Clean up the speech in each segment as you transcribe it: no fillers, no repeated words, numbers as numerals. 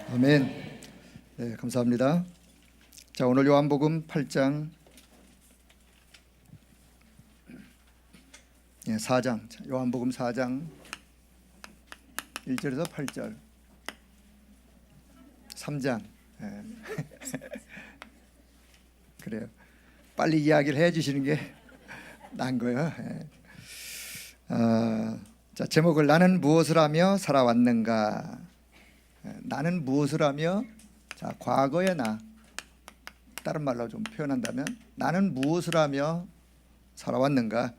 아멘. 네, 감사합니다. 자, 오늘 요한복음 8장 4장. 자, 요한복음 4장 1절에서 8절 3장. 그래요. 빨리 이야기를 해주시는 게 나은 거예요. 자, 제목을 나는 무엇을 하며 살아왔는가. 나는 무엇을 하며, 자, 과거의 나, 다른 말로 좀 표현한다면 나는 무엇을 하며 살아왔는가.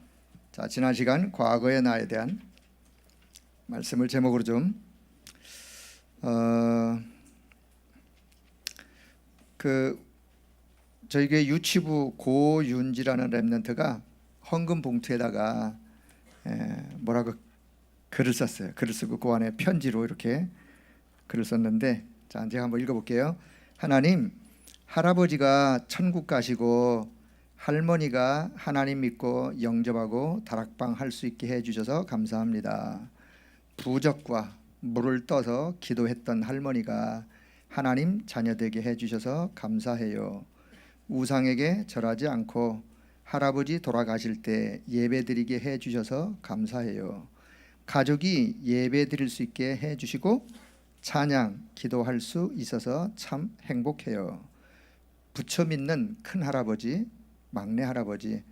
자, 지난 시간 과거의 나에 대한 말씀을 제목으로 좀 저희 교회 유치부 고윤지라는 랩런트가 헌금 봉투에다가 뭐라고 글을 썼어요. 글을 쓰고 그 안에 편지로 이렇게 글을 썼는데, 자, 제가 한번 읽어볼게요. 하나님, 할아버지가 천국 가시고 할머니가 하나님 믿고 영접하고 다락방 할 수 있게 해주셔서 감사합니다. 부적과 물을 떠서 기도했던 할머니가 하나님 자녀 되게 해주셔서 감사해요. 우상에게 절하지 않고 할아버지 돌아가실 때 예배 드리게 해주셔서 감사해요. 가족이 예배 드릴 수 있게 해주시고 찬양, 기도할 수 있어서 참 행복해요. 부처 믿는 큰 할아버지, 막내 할아버지,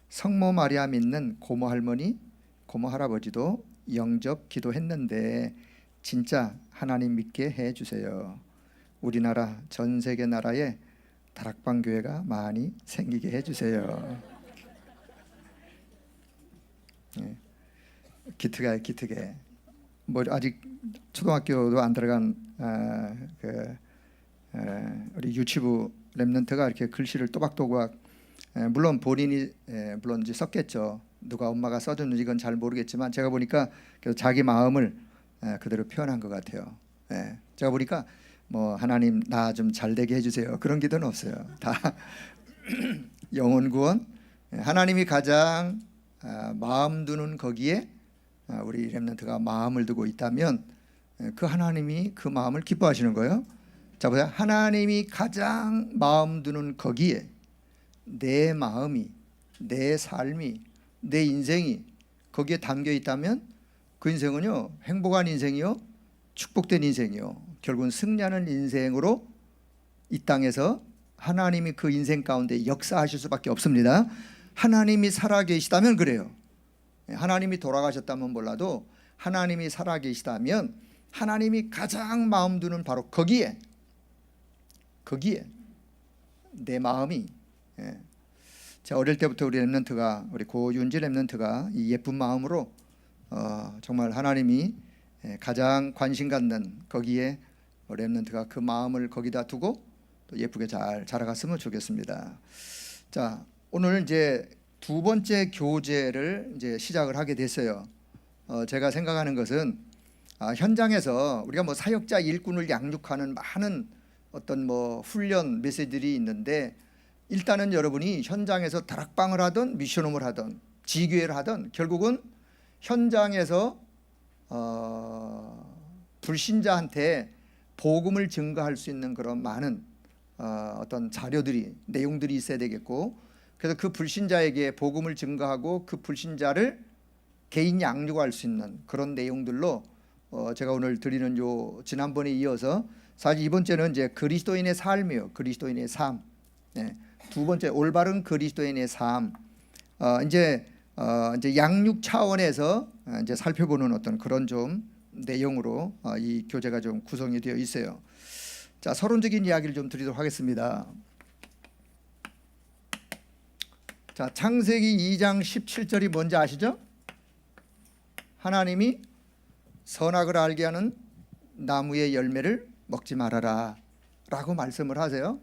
성모 마리아 믿는 고모 할머니, 고모 할아버지도 영접 기도했는데 진짜 하나님 믿게 해주세요. 우리나라 전 세계 나라에 다락방 교회가 많이 생기게 해주세요. 기특해, 기특해. 뭐 아직 초등학교도 안 들어간 우리 유치부 랩런트가 이렇게 글씨를 또박또박, 물론 본인이 물론 이제 썼겠죠. 누가 엄마가 써줬는지 이건 잘 모르겠지만 제가 보니까 자기 마음을 그대로 표현한 것 같아요. 제가 보니까 뭐 하나님 나 좀 잘 되게 해주세요 그런 기도는 없어요. 다 영혼 구원, 하나님이 가장 마음 두는 거기에 우리 렘넌트가 마음을 두고 있다면 그 하나님이 그 마음을 기뻐하시는 거예요. 자, 보세요. 하나님이 가장 마음 두는 거기에 내 마음이, 내 삶이, 내 인생이 거기에 담겨 있다면 그 인생은요, 행복한 인생이요, 축복된 인생이요, 결국은 승리하는 인생으로 이 땅에서 하나님이 그 인생 가운데 역사하실 수밖에 없습니다. 하나님이 살아계시다면 그래요. 하나님이 돌아가셨다면 몰라도 하나님이 살아계시다면 하나님이 가장 마음 두는 바로 거기에 내 마음이. 제가 어릴 때부터 우리 랩런트가, 우리 고윤지 랩런트가 이 예쁜 마음으로 정말 하나님이 가장 관심 갖는 거기에 랩런트가 그 마음을 거기다 두고 또 예쁘게 잘 자라갔으면 좋겠습니다. 자, 오늘 이제 두 번째 교제를 이제 시작을 하게 됐어요. 제가 생각하는 것은 현장에서 우리가 뭐 사역자 일꾼을 양육하는 많은 어떤 뭐 훈련 메시지들이 있는데, 일단은 여러분이 현장에서 다락방을 하든 미션홈을 하든 지교회를 하든 결국은 현장에서 불신자한테 복음을 증거할 수 있는 그런 많은 어떤 자료들이, 내용들이 있어야 되겠고, 그래서 그 불신자에게 복음을 증거하고 그 불신자를 개인 양육할 수 있는 그런 내용들로 제가 오늘 드리는 요 지난번에 이어서 사실 이번째는 이제 그리스도인의 삶이요, 그리스도인의 삶. 두 번째 올바른 그리스도인의 삶. 이제 양육 차원에서 이제 살펴보는 어떤 그런 좀 내용으로 이 교재가 좀 구성이 되어 있어요. 자, 서론적인 이야기를 좀 드리도록 하겠습니다. 자, 창세기 2장 17절이 뭔지 아시죠? 하나님이 선악을 알게 하는 나무의 열매를 먹지 말아라 라고 말씀을 하세요.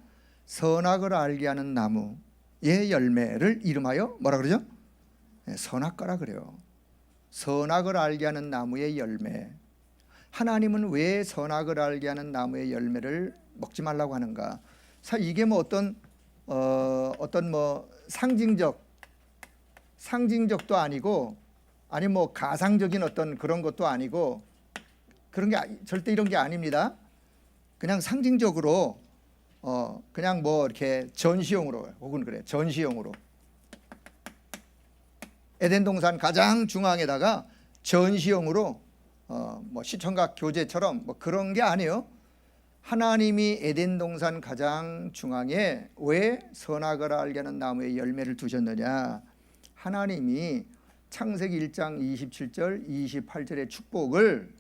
선악을 알게 하는 나무의 열매를 이름하여 뭐라 그러죠? 선악과라 그래요. 선악을 알게 하는 나무의 열매. 하나님은 왜 선악을 알게 하는 나무의 열매를 먹지 말라고 하는가? 사실 이게 뭐 어떤 뭐 상징적도 아니고, 아니 뭐 가상적인 어떤 그런 것도 아니고, 그런 게 절대 이런 게 아닙니다. 그냥 상징적으로 그냥 뭐 이렇게 전시용으로 혹은 그래 전시용으로 에덴 동산 가장 중앙에다가 전시용으로 뭐 시청각 교재처럼 뭐 그런 게 아니에요. 하나님이 에덴 동산 가장 중앙에 왜 선악을 알게 하는 나무의 열매를 두셨느냐? 하나님이 창세기 1장 27절 28절의 축복을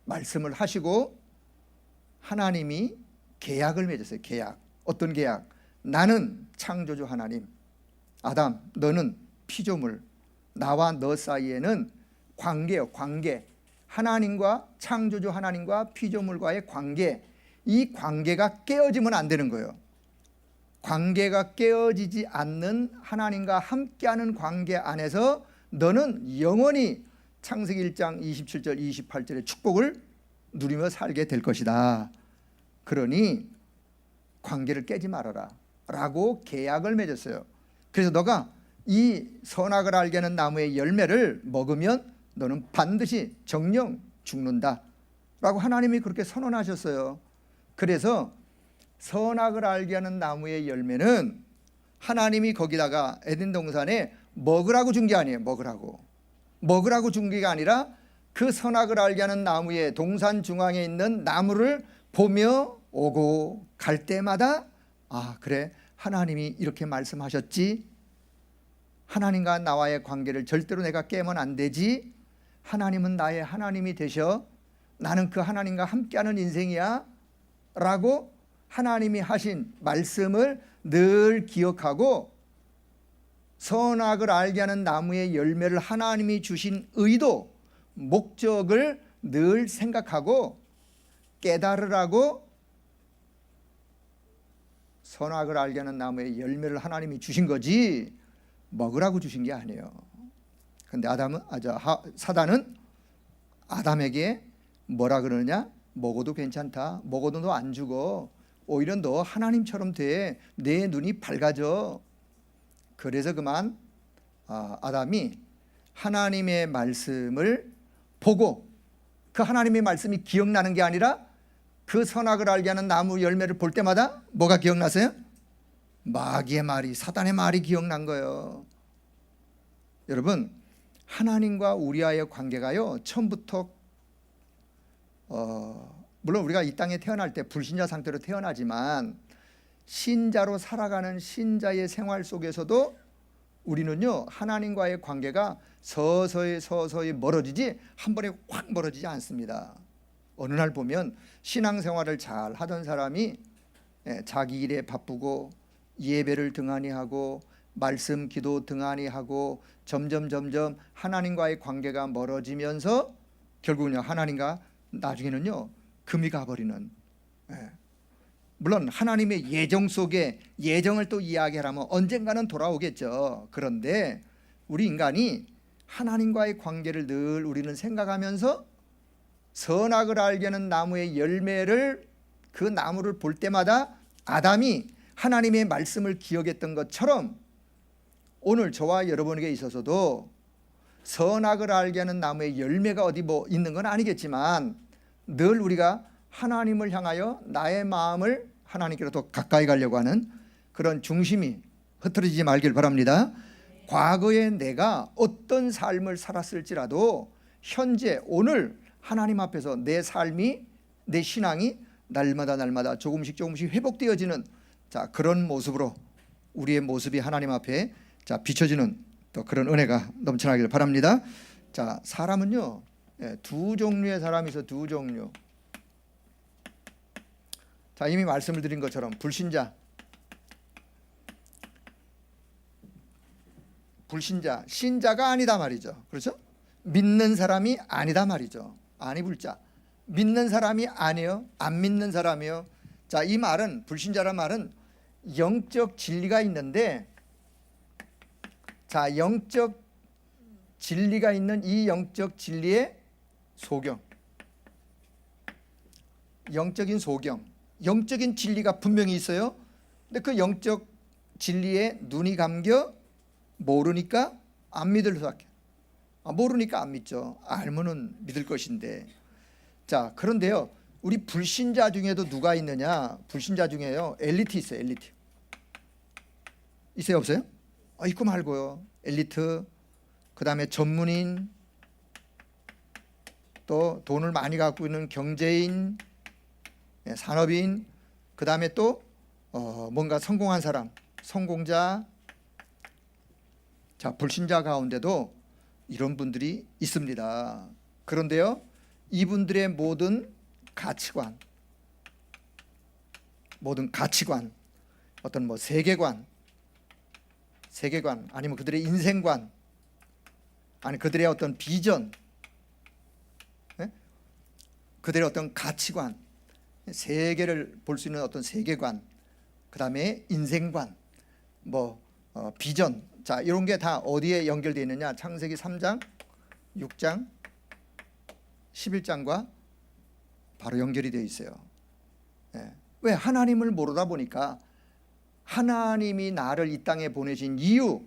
말씀을 하시고 하나님이 계약을 맺었어요. 계약. 어떤 계약? 나는 창조주 하나님, 아담 너는 피조물, 나와 너 사이에는 관계요. 관계. 하나님과 창조주 하나님과 피조물과의 관계, 이 관계가 깨어지면 안 되는 거예요. 관계가 깨어지지 않는 하나님과 함께하는 관계 안에서 너는 영원히 창세기 1장 27절 28절의 축복을 누리며 살게 될 것이다. 그러니 관계를 깨지 말아라 라고 계약을 맺었어요. 그래서 너가 이 선악을 알게 하는 나무의 열매를 먹으면 너는 반드시 정령 죽는다 라고 하나님이 그렇게 선언하셨어요. 그래서 선악을 알게 하는 나무의 열매는 하나님이 거기다가 에덴 동산에 먹으라고 준 게 아니에요. 먹으라고 준 게 아니라 그 선악을 알게 하는 나무의 동산 중앙에 있는 나무를 보며 오고 갈 때마다 아 그래 하나님이 이렇게 말씀하셨지, 하나님과 나와의 관계를 절대로 내가 깨면 안 되지, 하나님은 나의 하나님이 되셔, 나는 그 하나님과 함께하는 인생이야 라고 하나님이 하신 말씀을 늘 기억하고 선악을 알게 하는 나무의 열매를 하나님이 주신 의도, 목적을 늘 생각하고 깨달으라고 선악을 알게 하는 나무의 열매를 하나님이 주신 거지 먹으라고 주신 게 아니에요. 그런데 사단은 아담에게 뭐라 그러느냐? 먹어도 괜찮다. 먹어도 너 안 죽어. 오히려 너 하나님처럼 돼. 내 눈이 밝아져. 그래서 그만 아담이 하나님의 말씀을 보고 그 하나님의 말씀이 기억나는 게 아니라 그 선악을 알게 하는 나무 열매를 볼 때마다 뭐가 기억나세요? 마귀의 말이, 사단의 말이 기억난 거예요. 여러분, 하나님과 우리와의 관계가요 처음부터 물론 우리가 이 땅에 태어날 때 불신자 상태로 태어나지만 신자로 살아가는 신자의 생활 속에서도 우리는요 하나님과의 관계가 서서히 멀어지지 한 번에 확 멀어지지 않습니다. 어느 날 보면 신앙생활을 잘 하던 사람이 자기 일에 바쁘고 예배를 등한히 하고 말씀 기도 등한히 하고 점점 하나님과의 관계가 멀어지면서 결국은요 하나님과 나중에는요 금이 가버리는, 물론 하나님의 예정 속에 예정을 또 이야기하라면 언젠가는 돌아오겠죠. 그런데 우리 인간이 하나님과의 관계를 늘 우리는 생각하면서 선악을 알게 하는 나무의 열매를 그 나무를 볼 때마다 아담이 하나님의 말씀을 기억했던 것처럼 오늘 저와 여러분에게 있어서도 선악을 알게 하는 나무의 열매가 어디 뭐 있는 건 아니겠지만 늘 우리가 하나님을 향하여 나의 마음을 하나님께로 더 가까이 가려고 하는 그런 중심이 흐트러지지 말길 바랍니다. 과거에 내가 어떤 삶을 살았을지라도 현재 오늘 하나님 앞에서 내 삶이, 내 신앙이 날마다 조금씩 회복되어지는 그런 모습으로 우리의 모습이 하나님 앞에 비춰지는 또 그런 은혜가 넘쳐나길 바랍니다. 사람은요 두 종류의 사람이 있어. 두 종류. 이미 말씀을 드린 것처럼 불신자, 신자가 아니다 말이죠. 그렇죠? 믿는 사람이 아니다 말이죠. 아니 불자. 믿는 사람이 아니요, 안 믿는 사람이요. 이 말은, 불신자란 말은 영적 진리가 있는데, 영적 진리가 있는 이 영적 진리의 소경, 영적인 소경, 영적인 진리가 분명히 있어요. 근데 그 영적 진리에 눈이 감겨 모르니까 안 믿을 수밖에. 모르니까 안 믿죠. 알면은 믿을 것인데. 그런데요 우리 불신자 중에도 누가 있느냐? 불신자 중에요, 엘리트 있어요. 엘리트 있어요, 없어요? 있고 말고요. 엘리트, 그 다음에 전문인, 또 돈을 많이 갖고 있는 경제인, 산업인, 그 다음에 또 뭔가 성공한 사람, 성공자. 자, 불신자 가운데도 이런 분들이 있습니다. 그런데요, 이분들의 모든 가치관, 어떤 뭐 세계관 아니면 그들의 인생관, 아니 그들의 어떤 비전, 그들의 어떤 가치관, 세계를 볼 수 있는 어떤 세계관, 그 다음에 인생관, 비전. 자, 이런 게 다 어디에 연결되어 있느냐? 창세기 3장, 6장, 11장과 바로 연결이 되어 있어요. 왜? 하나님을 모르다 보니까, 하나님이 나를 이 땅에 보내신 이유,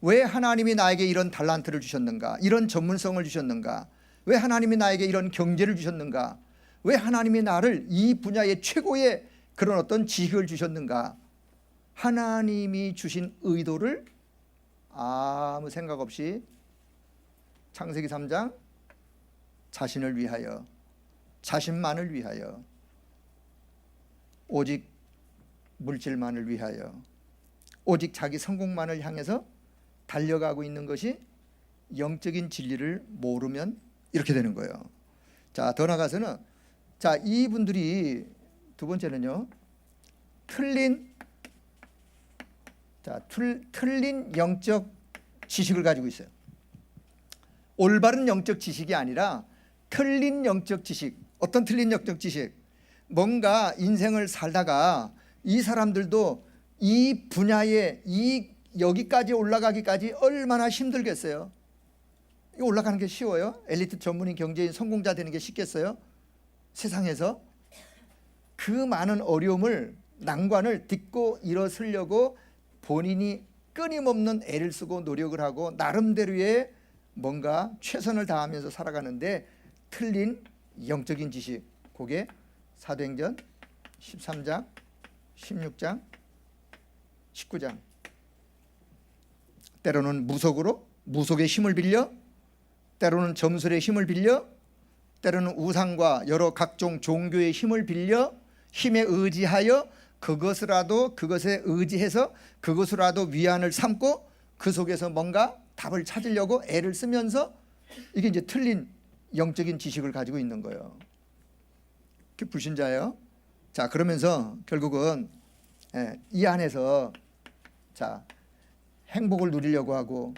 왜 하나님이 나에게 이런 달란트를 주셨는가, 이런 전문성을 주셨는가, 왜 하나님이 나에게 이런 경제를 주셨는가, 왜 하나님이 나를 이 분야의 최고의 그런 어떤 지식을 주셨는가, 하나님이 주신 의도를 아무 생각 없이 창세기 3장 자신을 위하여, 자신만을 위하여, 오직 물질만을 위하여, 오직 자기 성공만을 향해서 달려가고 있는 것이 영적인 진리를 모르면 이렇게 되는 거예요. 자, 더 나아가서는, 자, 이분들이 두 번째는요, 틀린 영적 지식을 가지고 있어요. 올바른 영적 지식이 아니라 틀린 영적 지식. 어떤 틀린 영적 지식? 뭔가 인생을 살다가 이 사람들도 이 분야에 여기까지 올라가기까지 얼마나 힘들겠어요. 이거 올라가는 게 쉬워요? 엘리트 전문인 경제인 성공자 되는 게 쉽겠어요? 세상에서 그 많은 어려움을, 난관을 딛고 일어서려고 본인이 끊임없는 애를 쓰고 노력을 하고 나름대로의 뭔가 최선을 다하면서 살아가는데, 틀린 영적인 지식, 그게 사도행전 13장, 16장, 19장. 때로는 무속의 힘을 빌려, 때로는 점술의 힘을 빌려, 때로는 우상과 여러 각종 종교의 힘을 빌려, 힘에 의지하여 그것에 의지해서 그것으로라도 위안을 삼고 그 속에서 뭔가 답을 찾으려고 애를 쓰면서, 이게 이제 틀린 영적인 지식을 가지고 있는 거예요. 그게 불신자예요. 자, 그러면서 결국은 이 안에서, 자, 행복을 누리려고 하고,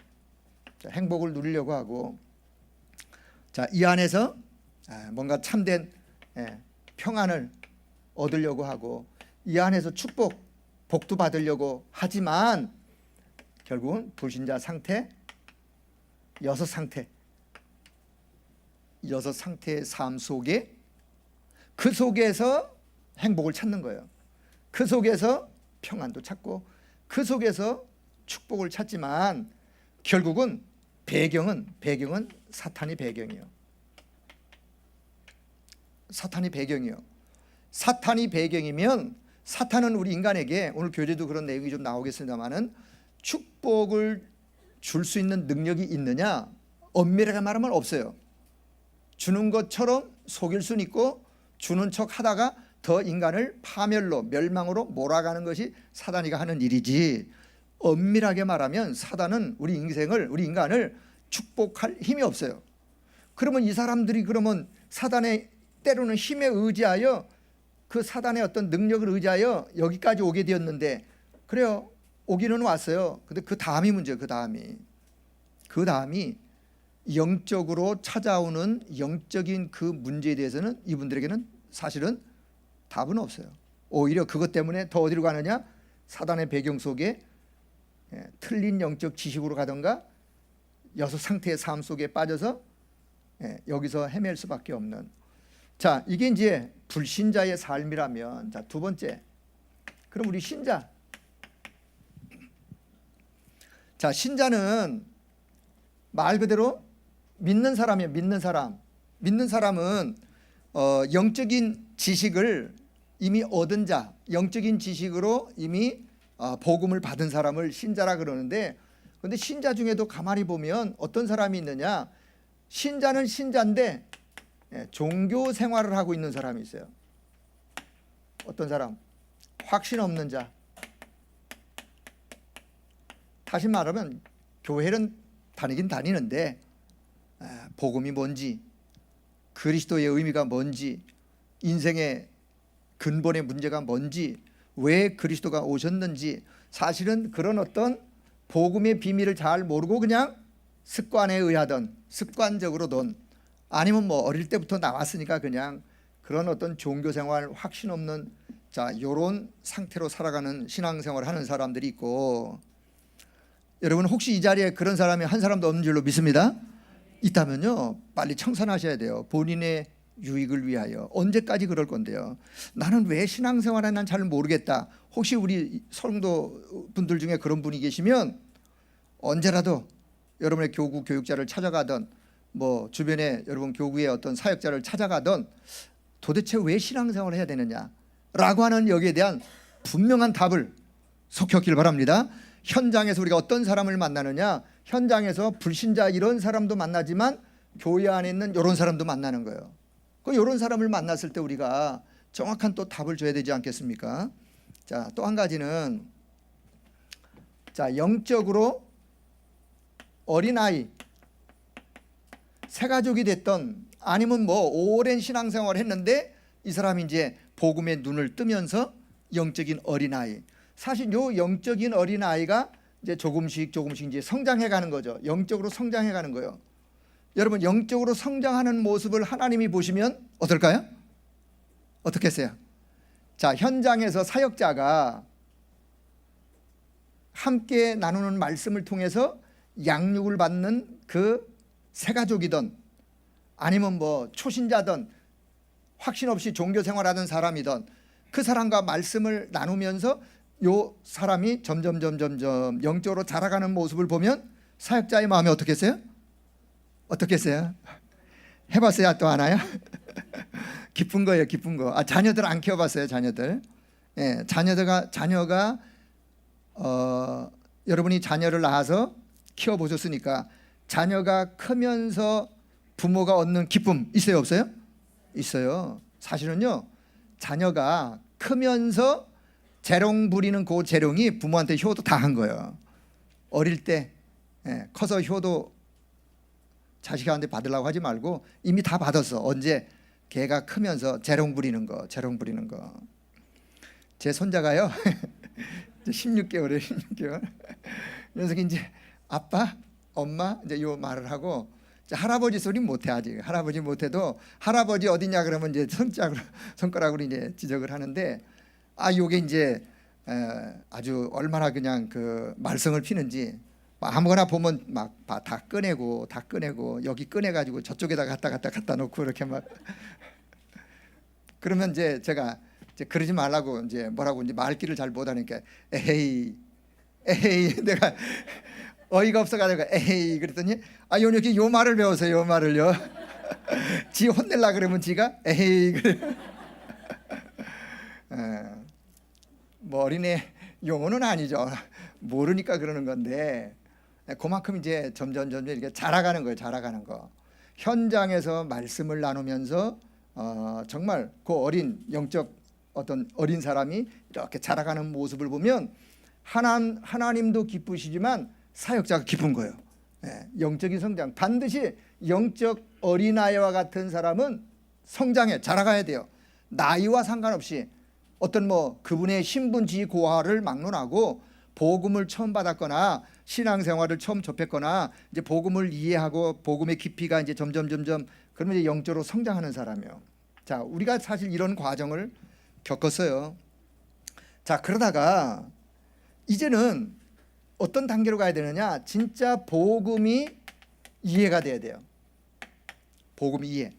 자, 이 안에서 뭔가 참된 평안을 얻으려고 하고, 이 안에서 복도 받으려고 하지만, 결국은 불신자 상태, 여섯 상태의 삶 속에, 그 속에서 행복을 찾는 거예요. 그 속에서 평안도 찾고, 그 속에서 축복을 찾지만, 결국은 배경은 사탄이 배경이에요. 사탄이 배경이면, 사탄은 우리 인간에게, 오늘 교재도 그런 내용이 좀 나오겠습니다만은, 축복을 줄 수 있는 능력이 있느냐? 엄밀하게 말하면 없어요. 주는 것처럼 속일 수는 있고, 주는 척 하다가 더 인간을 파멸로, 멸망으로 몰아가는 것이 사단이가 하는 일이지, 엄밀하게 말하면 사단은 우리 인간을 축복할 힘이 없어요. 그러면 이 사람들이 그러면 사단의 때로는 힘에 의지하여, 그 사단의 어떤 능력을 의지하여 여기까지 오게 되었는데, 그래요, 오기는 왔어요. 근데 그 다음이 문제예요. 그 다음이 영적으로 찾아오는 영적인 그 문제에 대해서는 이분들에게는 사실은 답은 없어요. 오히려 그것 때문에 더 어디로 가느냐? 사단의 배경 속에 틀린 영적 지식으로 가던가, 여섯 상태의 삶 속에 빠져서 여기서 헤맬 수밖에 없는. 자, 이게 이제 불신자의 삶이라면, 자, 두 번째, 그럼 우리 신자. 자, 신자는 말 그대로 믿는 사람이에요. 믿는 사람은 영적인 지식을 이미 얻은 자, 영적인 지식으로 이미 복음을 받은 사람을 신자라 그러는데, 그런데 신자 중에도 가만히 보면 어떤 사람이 있느냐, 신자는 신자인데 종교 생활을 하고 있는 사람이 있어요. 어떤 사람? 확신 없는 자. 다시 말하면 교회는 다니긴 다니는데 복음이 뭔지, 그리스도의 의미가 뭔지, 인생의 근본의 문제가 뭔지, 왜 그리스도가 오셨는지, 사실은 그런 어떤 복음의 비밀을 잘 모르고 그냥 습관에 의하던, 습관적으로든, 아니면 뭐 어릴 때부터 나왔으니까 그냥 그런 어떤 종교생활 확신 없는 요런 상태로 살아가는 신앙생활을 하는 사람들이 있고, 여러분 혹시 이 자리에 그런 사람이 한 사람도 없는 줄로 믿습니다. 있다면요 빨리 청산하셔야 돼요. 본인의 유익을 위하여. 언제까지 그럴 건데요. 나는 왜 신앙생활을 난 잘 모르겠다. 혹시 우리 성도 분들 중에 그런 분이 계시면 언제라도 여러분의 교구 교육자를 찾아가던, 뭐 주변에 여러분 교구의 어떤 사역자를 찾아가던, 도대체 왜 신앙생활을 해야 되느냐라고 하는 여기에 대한 분명한 답을 속혔길 바랍니다. 현장에서 우리가 어떤 사람을 만나느냐, 현장에서 불신자 이런 사람도 만나지만 교회 안에 있는 이런 사람도 만나는 거예요. 이런 사람을 만났을 때 우리가 정확한 또 답을 줘야 되지 않겠습니까? 자, 또 한 가지는, 영적으로 어린아이, 새가족이 됐던, 아니면 뭐 오랜 신앙생활을 했는데 이 사람이 이제 복음의 눈을 뜨면서 영적인 어린아이. 사실 요 영적인 어린아이가 이제 조금씩 이제 성장해 가는 거죠. 영적으로 성장해 가는 거예요. 여러분 영적으로 성장하는 모습을 하나님이 보시면 어떨까요? 어떻겠어요? 자, 현장에서 사역자가 함께 나누는 말씀을 통해서 양육을 받는 그 새가족이든, 아니면 뭐 초신자든, 확신 없이 종교 생활하던 사람이든, 그 사람과 말씀을 나누면서 요 사람이 점점 영적으로 자라가는 모습을 보면 사역자의 마음이 어떻겠어요? 어떻겠어요? 해봤어요? 또 하나요? 기쁜 거예요, 기쁜 거. 자녀들 안 키워봤어요, 자녀들. 예, 자녀가 여러분이 자녀를 낳아서 키워보셨으니까 자녀가 크면서 부모가 얻는 기쁨 있어요, 없어요? 있어요. 사실은요, 자녀가 크면서 재롱 부리는 그 재롱이 부모한테 효도 다 한 거예요. 어릴 때 커서 효도 자식한테 받으려고 하지 말고 이미 다 받았어. 언제? 걔가 크면서 재롱 부리는 거. 제 손자가요 16개월이에요. 16개월. 그래서 이제 아빠, 엄마 이제 요 말을 하고, 할아버지 소리 못해. 아직 할아버지 못해도 할아버지 어디냐 그러면 이제 손가락으로 이제 지적을 하는데, 요게 이제 아주 얼마나 그냥 그 말썽을 피는지, 아무거나 보면 막 다 꺼내고 여기 꺼내가지고 저쪽에다 갖다 놓고 이렇게 막 그러면 이제 제가 이제 그러지 말라고 이제 뭐라고 이제 말귀를 잘 못하니까 에헤이 내가 어이가 없어가지고 에헤이 그랬더니 이렇게 요 말을 배웠어요. 요 말을요. 지 혼낼라 그러면 지가 에헤이 그래. 뭐 어린애 용어는 아니죠. 모르니까 그러는 건데, 그만큼 이제 점점 이렇게 자라가는 거예요. 자라가는 거. 현장에서 말씀을 나누면서 정말 그 어린 영적 어떤 어린 사람이 이렇게 자라가는 모습을 보면 하나님도 기쁘시지만 사역자가 기쁜 거예요. 영적인 성장, 반드시 영적 어린아이와 같은 사람은 성장해 자라가야 돼요. 나이와 상관없이 어떤 뭐 그분의 신분 지위 고하를 막론하고 복음을 처음 받았거나 신앙생활을 처음 접했거나 이제 복음을 이해하고 복음의 깊이가 이제 점점 그러면 이제 영적으로 성장하는 사람이에요. 자, 우리가 사실 이런 과정을 겪었어요. 자, 그러다가 이제는 어떤 단계로 가야 되느냐? 진짜 복음이 이해가 돼야 돼요. 복음이 이해.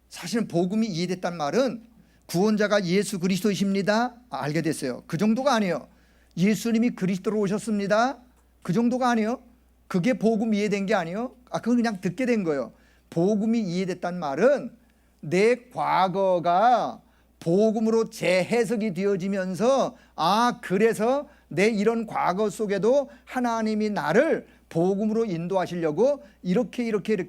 사실은 복음이 이해됐단 말은 구원자가 예수 그리스도이십니다. 알게 됐어요. 그 정도가 아니에요. 예수님이 그리스도로 오셨습니다. 그 정도가 아니에요. 그게 복음 이해된 게 아니에요. 그건 그냥 듣게 된 거예요. 복음이 이해됐단 말은 내 과거가 복음으로 재해석이 되어지면서 그래서 내 이런 과거 속에도 하나님이 나를 복음으로 인도하시려고 이렇게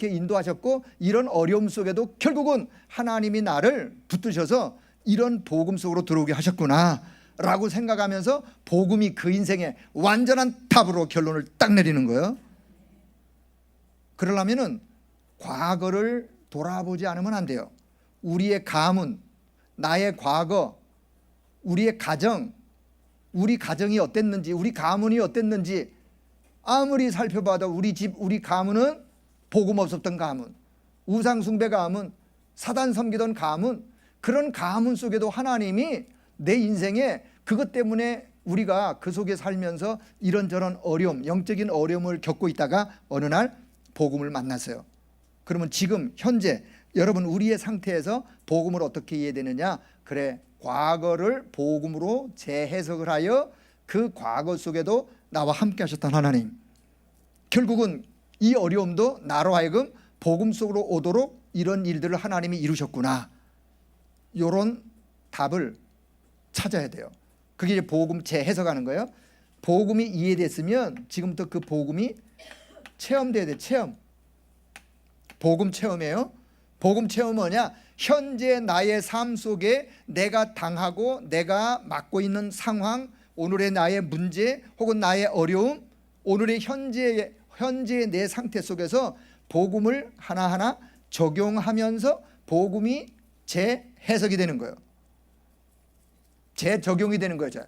인도하셨고, 이런 어려움 속에도 결국은 하나님이 나를 붙드셔서 이런 복음 속으로 들어오게 하셨구나 라고 생각하면서 복음이 그 인생의 완전한 답으로 결론을 딱 내리는 거예요. 그러려면은 과거를 돌아보지 않으면 안 돼요. 우리의 가문, 나의 과거, 우리의 가정, 우리 가정이 어땠는지, 우리 가문이 어땠는지 아무리 살펴봐도 우리 집, 우리 가문은 복음 없었던 가문, 우상 숭배 가문, 사단 섬기던 가문, 그런 가문 속에도 하나님이 내 인생에 그것 때문에 우리가 그 속에 살면서 이런저런 어려움, 영적인 어려움을 겪고 있다가 어느 날 복음을 만났어요. 그러면 지금 현재 여러분 우리의 상태에서 복음을 어떻게 이해되느냐? 그래, 과거를 복음으로 재해석을 하여 그 과거 속에도 나와 함께 하셨던 하나님, 결국은 이 어려움도 나로 하여금 복음 속으로 오도록 이런 일들을 하나님이 이루셨구나, 이런 답을 찾아야 돼요. 그게 이제 복음 재해석하는 거예요. 복음이 이해됐으면 지금부터 그 복음이 체험돼야 돼. 체험. 복음 체험이에요. 복음 체험은 뭐냐? 현재 나의 삶 속에 내가 당하고 내가 맡고 있는 상황, 오늘의 나의 문제 혹은 나의 어려움, 오늘의 현재의 내 상태 속에서 복음을 하나하나 적용하면서 복음이 재해석이 되는 거예요. 재적용이 되는 거죠.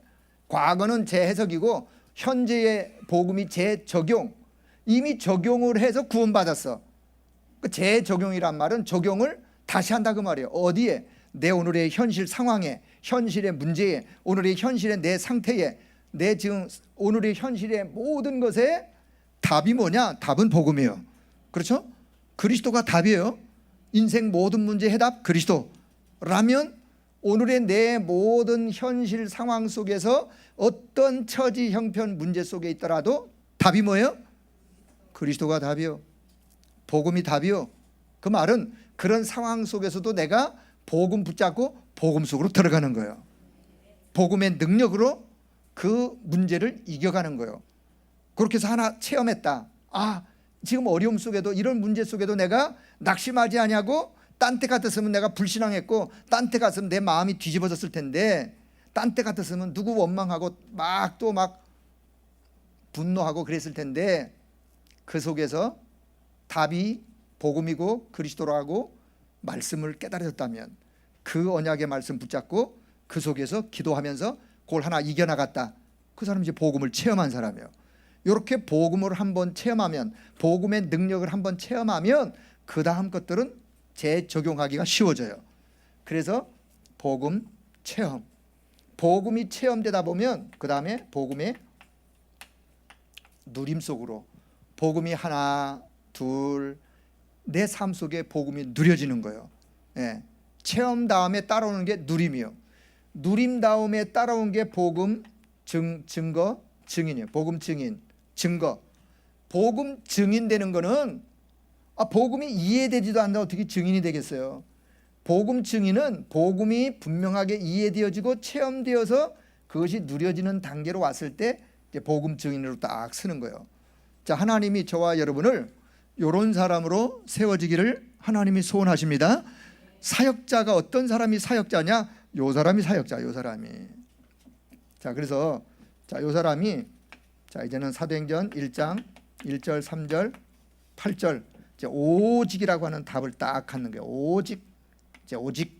과거는 재해석이고 현재의 복음이 재적용. 이미 적용을 해서 구원받았어. 그 재적용이란 말은 적용을 다시 한다 그 말이에요. 어디에? 내 오늘의 현실 상황에, 현실의 문제에, 오늘의 현실의 내 상태에, 내 지금 오늘의 현실의 모든 것에 답이 뭐냐? 답은 복음이에요. 그렇죠? 그리스도가 답이에요. 인생 모든 문제 해답 그리스도라면 오늘의 내 모든 현실 상황 속에서 어떤 처지 형편 문제 속에 있더라도 답이 뭐예요? 그리스도가 답이요. 복음이 답이요. 그 말은 그런 상황 속에서도 내가 복음 붙잡고 복음 속으로 들어가는 거예요. 복음의 능력으로 그 문제를 이겨가는 거예요. 그렇게 해서 하나 체험했다. 지금 어려움 속에도, 이런 문제 속에도 내가 낙심하지 아니하고, 딴 때 같았으면 내가 불신앙했고, 딴 때 같으면 내 마음이 뒤집어졌을 텐데, 딴 때 같았으면 누구 원망하고 막 분노하고 그랬을 텐데, 그 속에서 답이 복음이고 그리스도라고 말씀을 깨달았다면 그 언약의 말씀 붙잡고 그 속에서 기도하면서 그걸 하나 이겨나갔다. 그 사람이 이제 복음을 체험한 사람이에요. 이렇게 복음을 한번 체험하면, 복음의 능력을 한번 체험하면 그 다음 것들은 재적용하기가 쉬워져요. 그래서 복음 체험, 복음이 체험되다 보면 그 다음에 복음의 누림 속으로, 복음이 하나 둘 내 삶 속에 복음이 누려지는 거예요. 체험 다음에 따라오는 게 누림이요. 누림 다음에 따라온 게 복음 증거 증인이에요. 복음 증인 증거. 복음 증인 되는 거는 복음이 이해되지도 않는데 어떻게 증인이 되겠어요? 복음 증인은 복음이 분명하게 이해되어지고 체험되어서 그것이 누려지는 단계로 왔을 때 이제 복음 증인으로 딱 쓰는 거예요. 자, 하나님이 저와 여러분을 이런 사람으로 세워지기를 하나님이 소원하십니다. 사역자가 어떤 사람이 사역자냐? 요 사람이 사역자, 요 사람이. 자, 그래서 요 사람이 이제는 사도행전 1장 1절 3절 8절 이제 오직이라고 하는 답을 딱 갖는 거예요. 오직, 이제 오직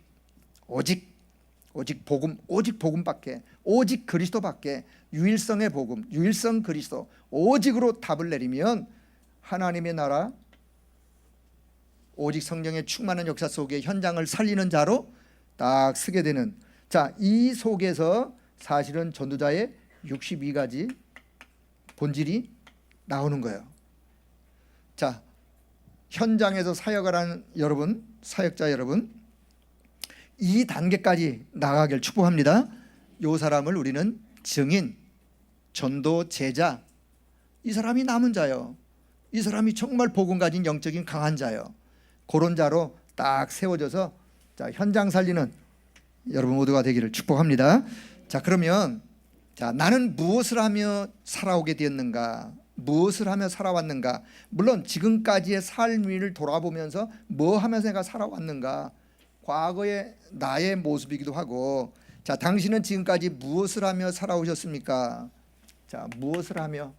복음, 오직 복음밖에, 오직 그리스도밖에, 유일성의 복음, 유일성 그리스도, 오직으로 답을 내리면 하나님의 나라, 오직 성령의 충만한 역사 속에 현장을 살리는 자로 딱 서게 되는, 자, 이 속에서 사실은 전도자의 62가지 본질이 나오는 거예요. 자, 현장에서 사역을 하는 여러분, 사역자 여러분, 이 단계까지 나가길 축복합니다. 이 사람을 우리는 증인, 전도 제자, 이 사람이 남은 자요. 이 사람이 정말 복음 가진 영적인 강한 자요. 그런 자로 딱 세워져서 자, 현장 살리는 여러분 모두가 되기를 축복합니다. 자, 그러면 자, 나는 무엇을 하며 살아오게 되었는가? 무엇을 하며 살아왔는가? 물론 지금까지의 삶을 돌아보면서 뭐 하면서 내가 살아왔는가? 과거의 나의 모습이기도 하고, 자, 당신은 지금까지 무엇을 하며 살아오셨습니까? 자, 무엇을 하며?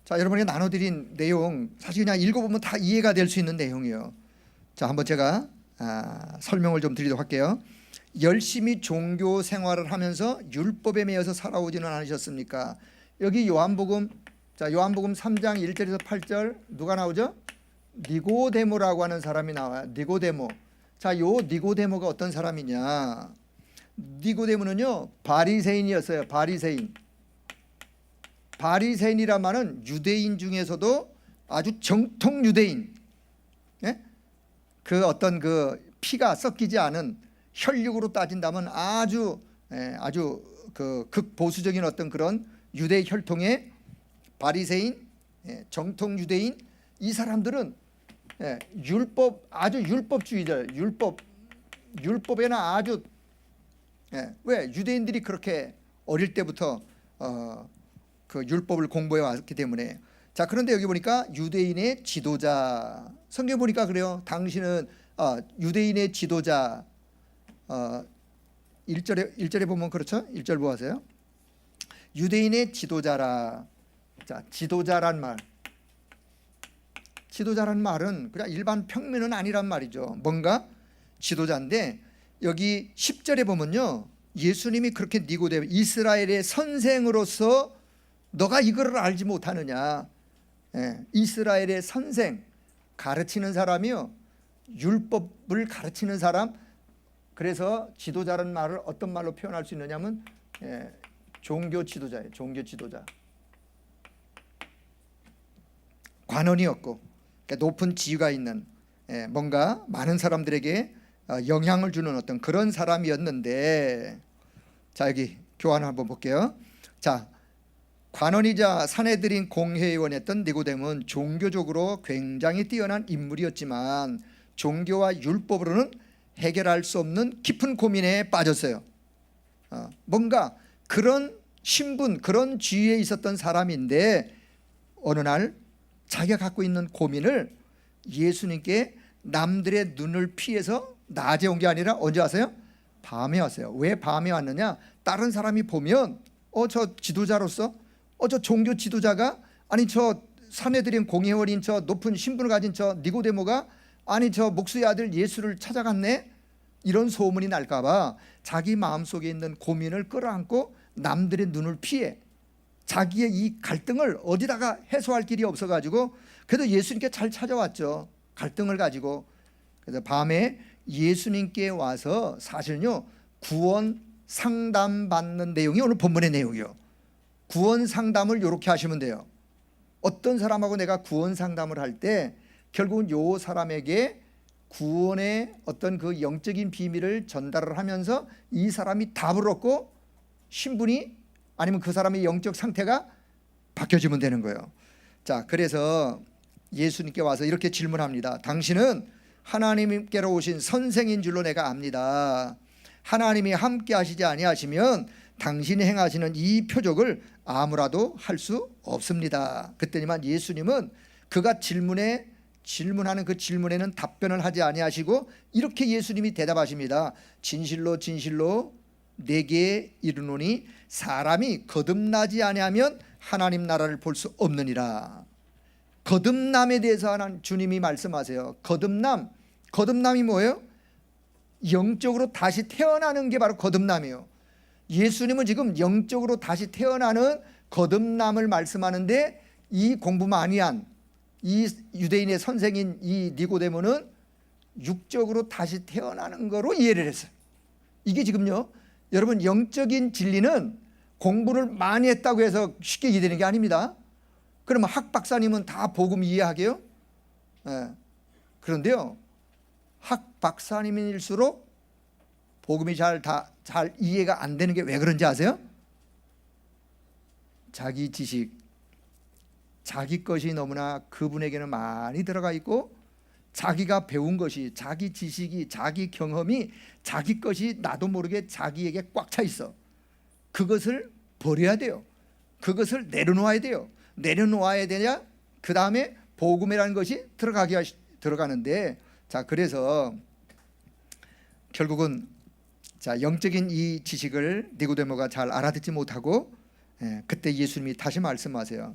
자, 여러분이 나눠드린 내용 사실 그냥 읽어보면 다 이해가 될 수 있는 내용이에요. 자, 한번 제가 설명을 좀 드리도록 할게요. 열심히 종교 생활을 하면서 율법에 매여서 살아오지는 않으셨습니까? 여기 요한복음, 자, 요한복음 3장 1절에서 8절 누가 나오죠? 니고데모라고 하는 사람이 나와요. 니고데모. 자, 요 니고데모가 어떤 사람이냐? 니고데모는요, 바리새인이었어요. 바리새인. 바리새인이란 말은 유대인 중에서도 아주 정통 유대인. 예? 그 어떤 그 피가 섞이지 않은, 혈육으로 따진다면 아주 그 극보수적인 어떤 그런 유대 혈통의 바리새인, 정통 유대인. 이 사람들은 율법, 아주 율법주의자. 율법에는 아주 왜 유대인들이 그렇게 어릴 때부터 그 율법을 공부해 왔기 때문에. 자, 그런데 여기 보니까 유대인의 지도자, 성경 보니까 그래요. 당신은 유대인의 지도자. 1절에 보면 그렇죠? 1절 보세요. 유대인의 지도자라. 자, 지도자란 말은 그냥 일반 평민은 아니란 말이죠. 뭔가 지도자인데, 여기 10절에 보면요, 예수님이 그렇게 니고데모, 이스라엘의 선생으로서 너가 이거를 알지 못하느냐. 이스라엘의 선생, 가르치는 사람이요, 율법을 가르치는 사람. 그래서 지도자라는 말을 어떤 말로 표현할 수 있느냐면 종교 지도자예요. 종교 지도자. 관원이었고, 그러니까 높은 지위가 있는, 뭔가 많은 사람들에게 영향을 주는 어떤 그런 사람이었는데, 자, 여기 교환을 한번 볼게요. 자, 관원이자 산헤드린 공회의원이었던 니고데모는 종교적으로 굉장히 뛰어난 인물이었지만 종교와 율법으로는 해결할 수 없는 깊은 고민에 빠졌어요. 뭔가 그런 신분, 그런 지위에 있었던 사람인데 어느 날 자기가 갖고 있는 고민을 예수님께 남들의 눈을 피해서 낮에 온 게 아니라 언제 왔어요? 밤에 왔어요. 왜 밤에 왔느냐? 다른 사람이 보면 저 지도자로서 저 종교 지도자가, 아니 저 산헤드린 공회원인 저 높은 신분을 가진 저 니고데모가, 아니 저 목수의 아들 예수를 찾아갔네, 이런 소문이 날까봐 자기 마음속에 있는 고민을 끌어안고 남들의 눈을 피해 자기의 이 갈등을 어디다가 해소할 길이 없어가지고 그래도 예수님께 잘 찾아왔죠. 갈등을 가지고. 그래서 밤에 예수님께 와서 사실은요, 구원 상담 받는 내용이 오늘 본문의 내용이요. 구원 상담을 이렇게 하시면 돼요. 어떤 사람하고 내가 구원 상담을 할 때 결국은 요 사람에게 구원의 어떤 그 영적인 비밀을 전달을 하면서 이 사람이 답을 얻고 신분이, 아니면 그 사람의 영적 상태가 바뀌어지면 되는 거예요. 자, 그래서 예수님께 와서 이렇게 질문합니다. 당신은 하나님께로 오신 선생인 줄로 내가 압니다. 하나님이 함께 하시지 아니하시면 당신이 행하시는 이 표적을 아무라도 할 수 없습니다. 그때니만 예수님은 그가 질문하는 그 질문에는 답변을 하지 아니하시고 이렇게 예수님이 대답하십니다. 진실로 진실로 내게 이르노니 사람이 거듭나지 아니하면 하나님 나라를 볼 수 없느니라. 거듭남에 대해서 하나님 주님이 말씀하세요. 거듭남이 뭐예요? 영적으로 다시 태어나는 게 바로 거듭남이에요. 예수님은 지금 영적으로 다시 태어나는 거듭남을 말씀하는데, 이 공부 많이 한 이 유대인의 선생인 이 니고데모는 육적으로 다시 태어나는 거로 이해를 했어요. 이게 지금요, 여러분, 영적인 진리는 공부를 많이 했다고 해서 쉽게 이해되는 게 아닙니다. 그러면 학 박사님은 다 복음 이해하게요? 그런데요, 학 박사님일수록 복음이 잘 이해가 안 되는 게 왜 그런지 아세요? 자기 지식, 자기 것이 너무나 그분에게는 많이 들어가 있고, 자기가 배운 것이, 자기 지식이, 자기 경험이, 자기 것이 나도 모르게 자기에게 꽉 차 있어. 그것을 버려야 돼요. 그것을 내려놓아야 돼요. 내려놓아야 되냐? 그 다음에 복음이라는 것이 들어가는데, 자, 그래서 결국은 자, 영적인 이 지식을 니고데모가 잘 알아듣지 못하고, 그때 예수님이 다시 말씀하세요.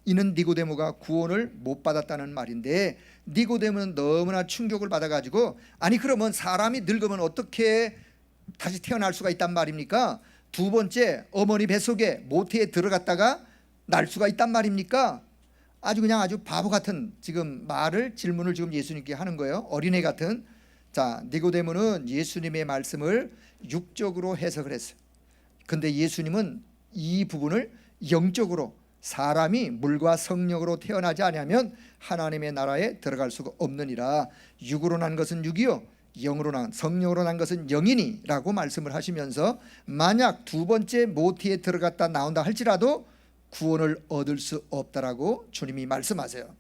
이는 니고데모가 구원을 못 받았다는 말인데, 니고데모는 너무나 충격을 받아가지고, 아니 그러면 사람이 늙으면 어떻게 다시 태어날 수가 있단 말입니까? 두 번째 어머니 뱃속에 모태에 들어갔다가 날 수가 있단 말입니까? 아주 바보 같은 지금 질문을 지금 예수님께 하는 거예요. 어린애 같은. 자, 니고데모는 예수님의 말씀을 육적으로 해석을 했어요. 근데 예수님은 이 부분을 영적으로, 사람이 물과 성령으로 태어나지 아니하면 하나님의 나라에 들어갈 수가 없느니라. 육으로 난 것은 육이요, 영으로 난, 성령으로 난 것은 영이니라고 말씀을 하시면서, 만약 두 번째 모태에 들어갔다 나온다 할지라도 구원을 얻을 수 없다라고 주님이 말씀하세요.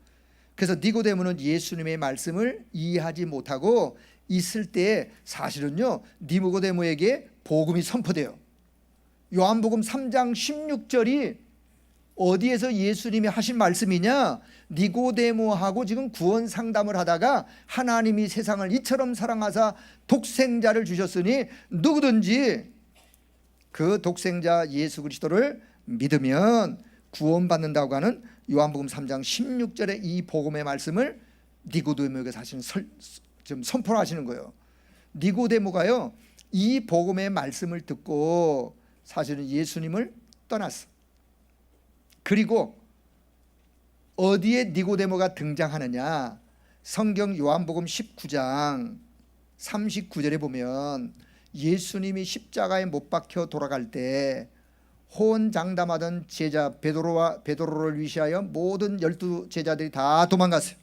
그래서 니고데모는 예수님의 말씀을 이해하지 못하고 있을 때, 사실은요, 니고데모에게 복음이 선포돼요. 요한복음 3장 16절이 어디에서 예수님이 하신 말씀이냐? 니고데모하고 지금 구원 상담을 하다가 하나님이 세상을 이처럼 사랑하사 독생자를 주셨으니 누구든지 그 독생자 예수 그리스도를 믿으면 구원받는다고 하는 요한복음 3장 16절의 이 복음의 말씀을 니고데모에게 사실은 좀 선포를 하시는 거예요. 니고데모가요, 이 복음의 말씀을 듣고 사실은 예수님을 떠났어. 그리고 어디에 니고데모가 등장하느냐? 성경 요한복음 19장 39절에 보면 예수님이 십자가에 못 박혀 돌아갈 때 호언장담하던 제자 베드로를 위시하여 모든 12 제자들이 다 도망갔어요.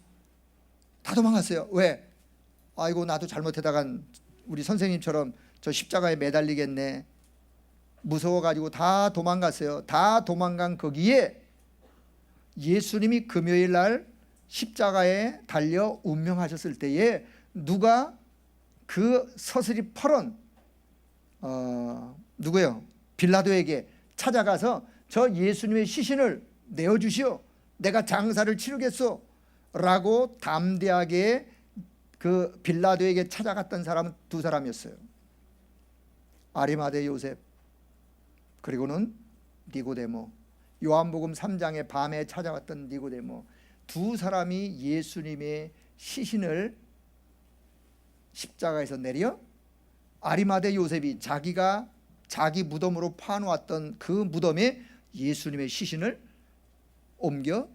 다 도망갔어요. 왜? 아이고, 나도 잘못하다간 우리 선생님처럼 저 십자가에 매달리겠네. 무서워가지고 다 도망갔어요. 다 도망간 거기에 예수님이 금요일 날 십자가에 달려 운명하셨을 때에 누가 그 서슬이 펄은 누구요? 빌라도에게 찾아가서 저 예수님의 시신을 내어주시오, 내가 장사를 치르겠소 라고 담대하게 그 빌라도에게 찾아갔던 사람은 두 사람이었어요. 아리마대 요셉, 그리고는 니고데모. 요한복음 3장에 밤에 찾아왔던 니고데모. 두 사람이 예수님의 시신을 십자가에서 내려 아리마대 요셉이 자기가 자기 무덤으로 파놓았던 그 무덤에 예수님의 시신을 옮겨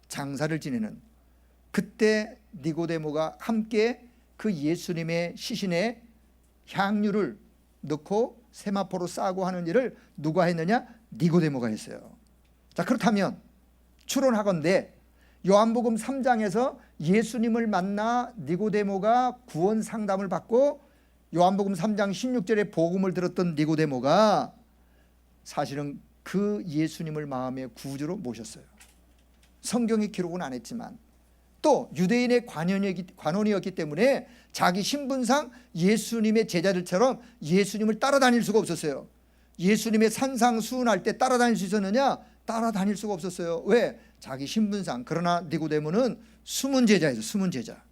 장사를 지내는, 그때 니고데모가 함께 그 예수님의 시신에 향유를 넣고 세마포로 싸고 하는 일을 누가 했느냐? 니고데모가 했어요. 자, 그렇다면 추론하건대 요한복음 3장에서 예수님을 만나 니고데모가 구원 상담을 받고 요한복음 3장 16절에 복음을 들었던 니고데모가 사실은 그 예수님을 마음의 구주로 모셨어요. 성경이 기록은 안 했지만 또 유대인의 관원이었기 때문에 자기 신분상 예수님의 제자들처럼 예수님을 따라다닐 수가 없었어요. 예수님의 산상수훈할 때 따라다닐 수 있었느냐? 따라다닐 수가 없었어요. 왜? 자기 신분상. 그러나 니고데모는 숨은 제자예요. 숨은 제자.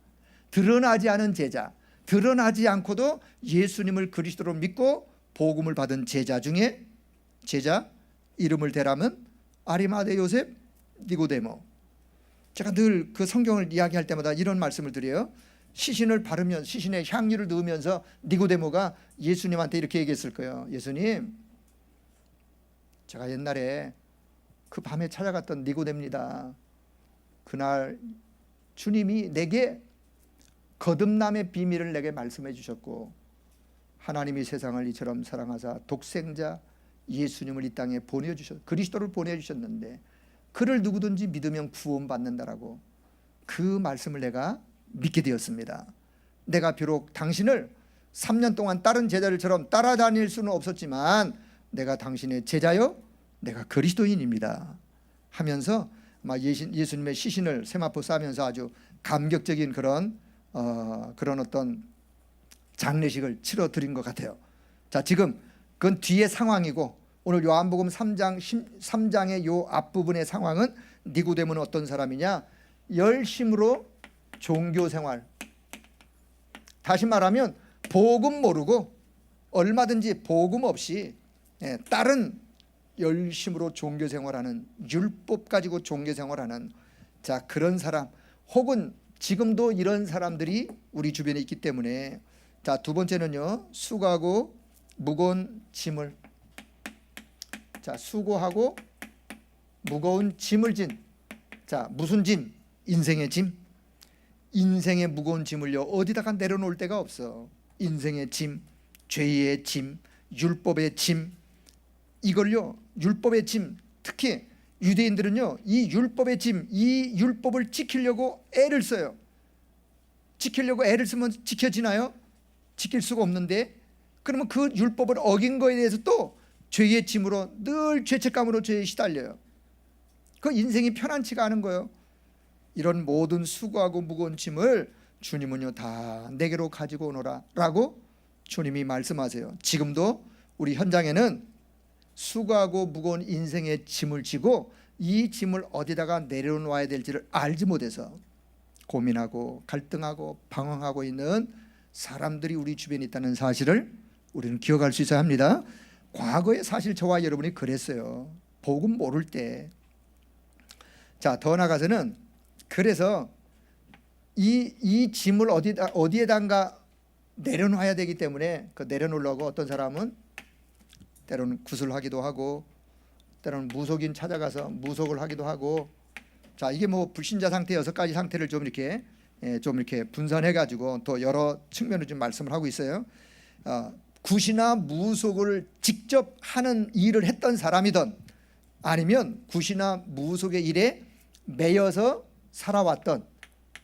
드러나지 않은 제자. 드러나지 않고도 예수님을 그리스도로 믿고 복음을 받은 제자 중에 제자, 이름을 대라면 아리마대 요셉, 니고데모. 제가 늘 그 성경을 이야기할 때마다 이런 말씀을 드려요. 시신을 바르면, 시신에 향유를 넣으면서 니고데모가 예수님한테 이렇게 얘기했을 거예요. 예수님, 제가 옛날에 그 밤에 찾아갔던 니고데모입니다. 그날 주님이 내게 거듭남의 비밀을 내게 말씀해 주셨고, 하나님이 세상을 이처럼 사랑하사 독생자 예수님을 이 땅에 그리스도를 보내주셨는데 그를 누구든지 믿으면 구원받는다라고, 그 말씀을 내가 믿게 되었습니다. 내가 비록 당신을 3년 동안 다른 제자들처럼 따라다닐 수는 없었지만 내가 당신의 제자요, 내가 그리스도인입니다 하면서 막 예수님의 시신을 세마포 싸면서 아주 감격적인 그런 어떤 장례식을 치러 드린 것 같아요. 자, 지금 그건 뒤의 상황이고 오늘 요한복음 3장의 요 앞부분의 상황은 니고데모는 어떤 사람이냐? 열심으로 종교생활, 다시 말하면 복음 모르고 얼마든지 복음 없이 다른 열심으로 종교생활하는, 율법 가지고 종교생활하는, 자, 그런 사람, 혹은 지금도 이런 사람들이 우리 주변에 있기 때문에, 자, 두 번째는요, 수고하고 무거운 짐을, 자, 수고하고 무거운 짐을 진, 자, 무슨 짐? 인생의 짐. 인생의 무거운 짐을요 어디다가 내려놓을 데가 없어. 인생의 짐, 죄의 짐, 율법의 짐, 이걸요 율법의 짐, 특히 유대인들은요 이 율법의 짐, 이 율법을 지키려고 애를 써요. 지키려고 애를 쓰면 지켜지나요? 지킬 수가 없는데, 그러면 그 율법을 어긴 거에 대해서 또 죄의 짐으로 늘 죄책감으로 죄에 시달려요. 그 인생이 편안치가 않은 거예요. 이런 모든 수고하고 무거운 짐을 주님은요 다 내게로 가지고 오너라 라고 주님이 말씀하세요. 지금도 우리 현장에는 수고하고 무거운 인생의 짐을 지고 이 짐을 어디다가 내려놓아야 될지를 알지 못해서 고민하고 갈등하고 방황하고 있는 사람들이 우리 주변에 있다는 사실을 우리는 기억할 수 있어야 합니다. 과거에 사실 저와 여러분이 그랬어요. 복음 모를 때. 자, 더 나아가서는 그래서 이 짐을 어디에다가 내려놔야 되기 때문에 그 내려놓으려고 어떤 사람은 때로는 구슬하기도 하고 때로는 무속인 찾아가서 무속을 하기도 하고, 자, 이게 뭐 불신자 상태 6가지 상태를 좀 이렇게 분산해 가지고 또 여러 측면으로 좀 말씀을 하고 있어요. 굿이나 무속을 직접 하는 일을 했던 사람이든 아니면 굿이나 무속의 일에 매여서 살아왔던,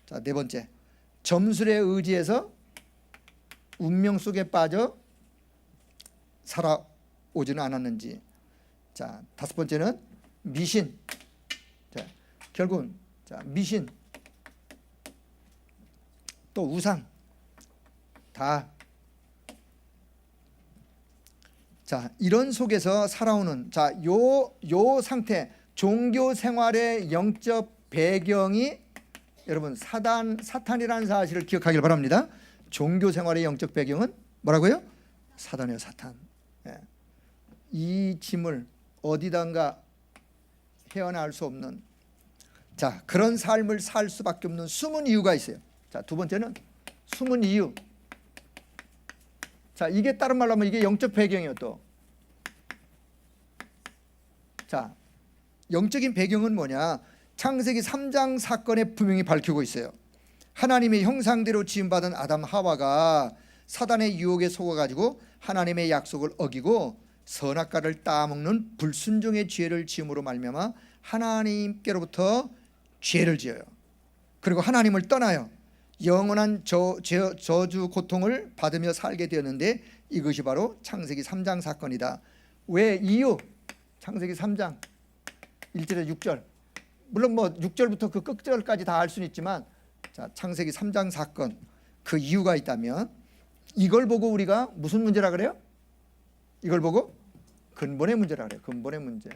자, 네 번째, 점술에 의지해서 운명 속에 빠져 살아오지는 않았는지. 자, 다섯 번째는 미신. 자, 결국은 미신, 또 우상, 다, 자, 이런 속에서 살아오는, 자, 요 상태, 종교 생활의 영적 배경이 여러분 사탄이라는 사실을 기억하길 바랍니다. 종교 생활의 영적 배경은 뭐라고요? 사단이에요, 사탄. 이 짐을 어디단가 헤어나올 수 없는, 자, 그런 삶을 살 수밖에 없는 숨은 이유가 있어요. 자, 두 번째는 숨은 이유. 자, 이게 다른 말로 하면 이게 영적 배경이에요. 또, 자, 영적인 배경은 뭐냐? 창세기 3장 사건에 분명히 밝히고 있어요. 하나님의 형상대로 지음받은 아담 하와가 사단의 유혹에 속아가지고 하나님의 약속을 어기고 선악과를 따먹는 불순종의 죄를 지음으로 말미암아 하나님께로부터 죄를 지어요. 그리고 하나님을 떠나요. 영원한 저주 고통을 받으며 살게 되었는데 이것이 바로 창세기 3장 사건이다. 왜? 이유, 창세기 3장 1절에서 6절, 물론 뭐 6절부터 그 끝절까지 다 알 수는 있지만, 자, 창세기 3장 사건, 그 이유가 있다면 이걸 보고 우리가 무슨 문제라 그래요? 이걸 보고 근본의 문제라 그래요. 근본의 문제.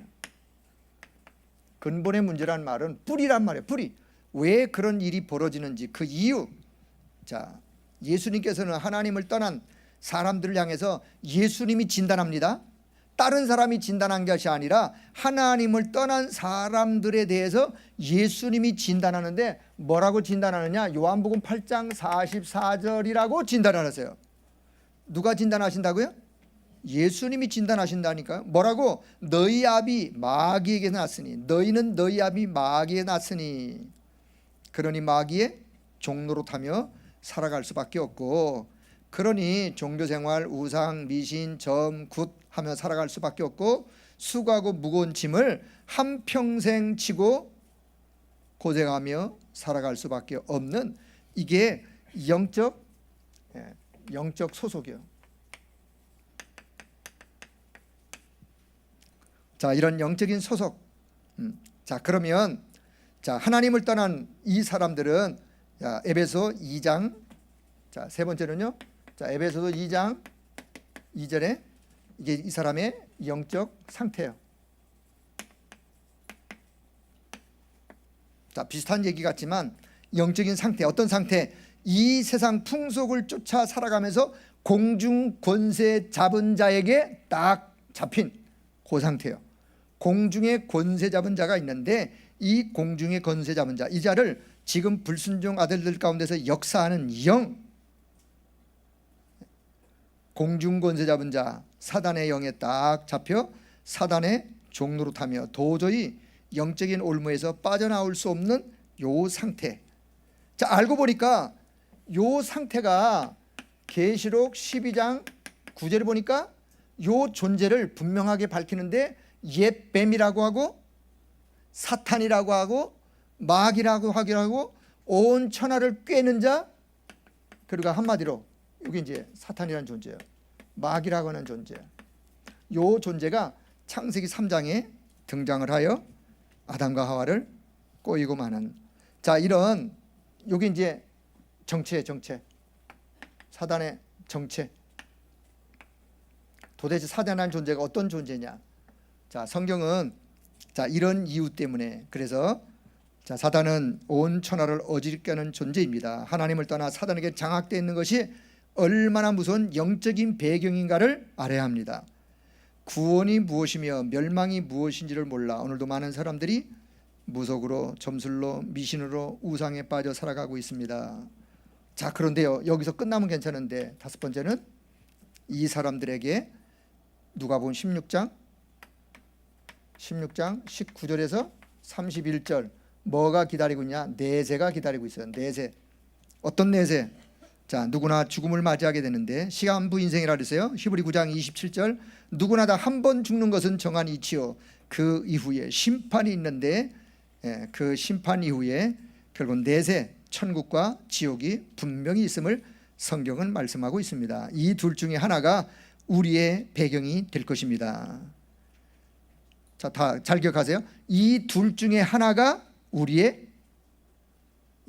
근본의 문제란 말은 뿌리란 말이에요. 뿌리. 왜 그런 일이 벌어지는지 그 이유. 자, 예수님께서는 하나님을 떠난 사람들을 향해서 예수님이 진단합니다. 다른 사람이 진단한 것이 아니라 하나님을 떠난 사람들에 대해서 예수님이 진단하는데 뭐라고 진단하느냐? 요한복음 8장 44절이라고 진단하세요. 누가 진단하신다고요? 예수님이 진단하신다니까요. 뭐라고? 너희 아비 마귀에게 났으니, 너희는 너희 아비 마귀에 났으니, 그러니 마귀의 종노릇하며 살아갈 수밖에 없고, 그러니 종교생활, 우상, 미신, 점, 굿 하며 살아갈 수밖에 없고, 수고하고 무거운 짐을 한평생 지고 고생하며 살아갈 수밖에 없는, 이게 영적 소속이요. 자, 이런 영적인 소속. 자, 그러면 자, 하나님을 떠난 이 사람들은 자, 에베소 2장 자, 세 번째는요. 자, 에베소서 2장 2절에 이게 이 사람의 영적 상태예요. 자, 비슷한 얘기 같지만 영적인 상태, 어떤 상태? 이 세상 풍속을 쫓아 살아가면서 공중 권세 잡은 자에게 딱 잡힌 그 상태예요. 공중에 권세 잡은 자가 있는데 이 공중에 권세 잡은 자, 이 자를 지금 불순종 아들들 가운데서 역사하는 영, 공중 권세 잡은 자, 사단의 영에 딱 잡혀 사단의 종노릇하며 도저히 영적인 올무에서 빠져나올 수 없는 요 상태. 자, 알고 보니까 요 상태가 계시록 12장 9절을 보니까 요 존재를 분명하게 밝히는데 옛 뱀이라고 하고 사탄이라고 하고 마귀라고 하기도 하고 온 천하를 꿰는 자, 그리고 한마디로 여기 이제 사탄이라는 존재예요. 마귀라고 하는 존재. 요 존재가 창세기 3장에 등장을 하여 아담과 하와를 꼬이고 마는, 자, 이런 여기 이제 정체, 사단의 정체. 도대체 사단이라는 존재가 어떤 존재냐? 자, 성경은 자, 이런 이유 때문에, 그래서 자, 사단은 온 천하를 어지럽게 하는 존재입니다. 하나님을 떠나 사단에게 장악되어 있는 것이 얼마나 무서운 영적인 배경인가를 알아야 합니다. 구원이 무엇이며 멸망이 무엇인지를 몰라 오늘도 많은 사람들이 무속으로, 점술로, 미신으로, 우상에 빠져 살아가고 있습니다. 자, 그런데요, 여기서 끝나면 괜찮은데 다섯 번째는 이 사람들에게 누가복음 16장 19절에서 31절 뭐가 기다리고 있냐? 내세가 기다리고 있어요. 내세. 어떤 내세? 자, 누구나 죽음을 맞이하게 되는데 시한부 인생이라 그랬어요. 히브리 9장 27절 누구나 다 한 번 죽는 것은 정한 이치요 그 이후에 심판이 있는데, 그 심판 이후에 결국 내세, 천국과 지옥이 분명히 있음을 성경은 말씀하고 있습니다. 이 둘 중에 하나가 우리의 배경이 될 것입니다. 자, 다 잘 기억하세요. 이 둘 중에 하나가 우리의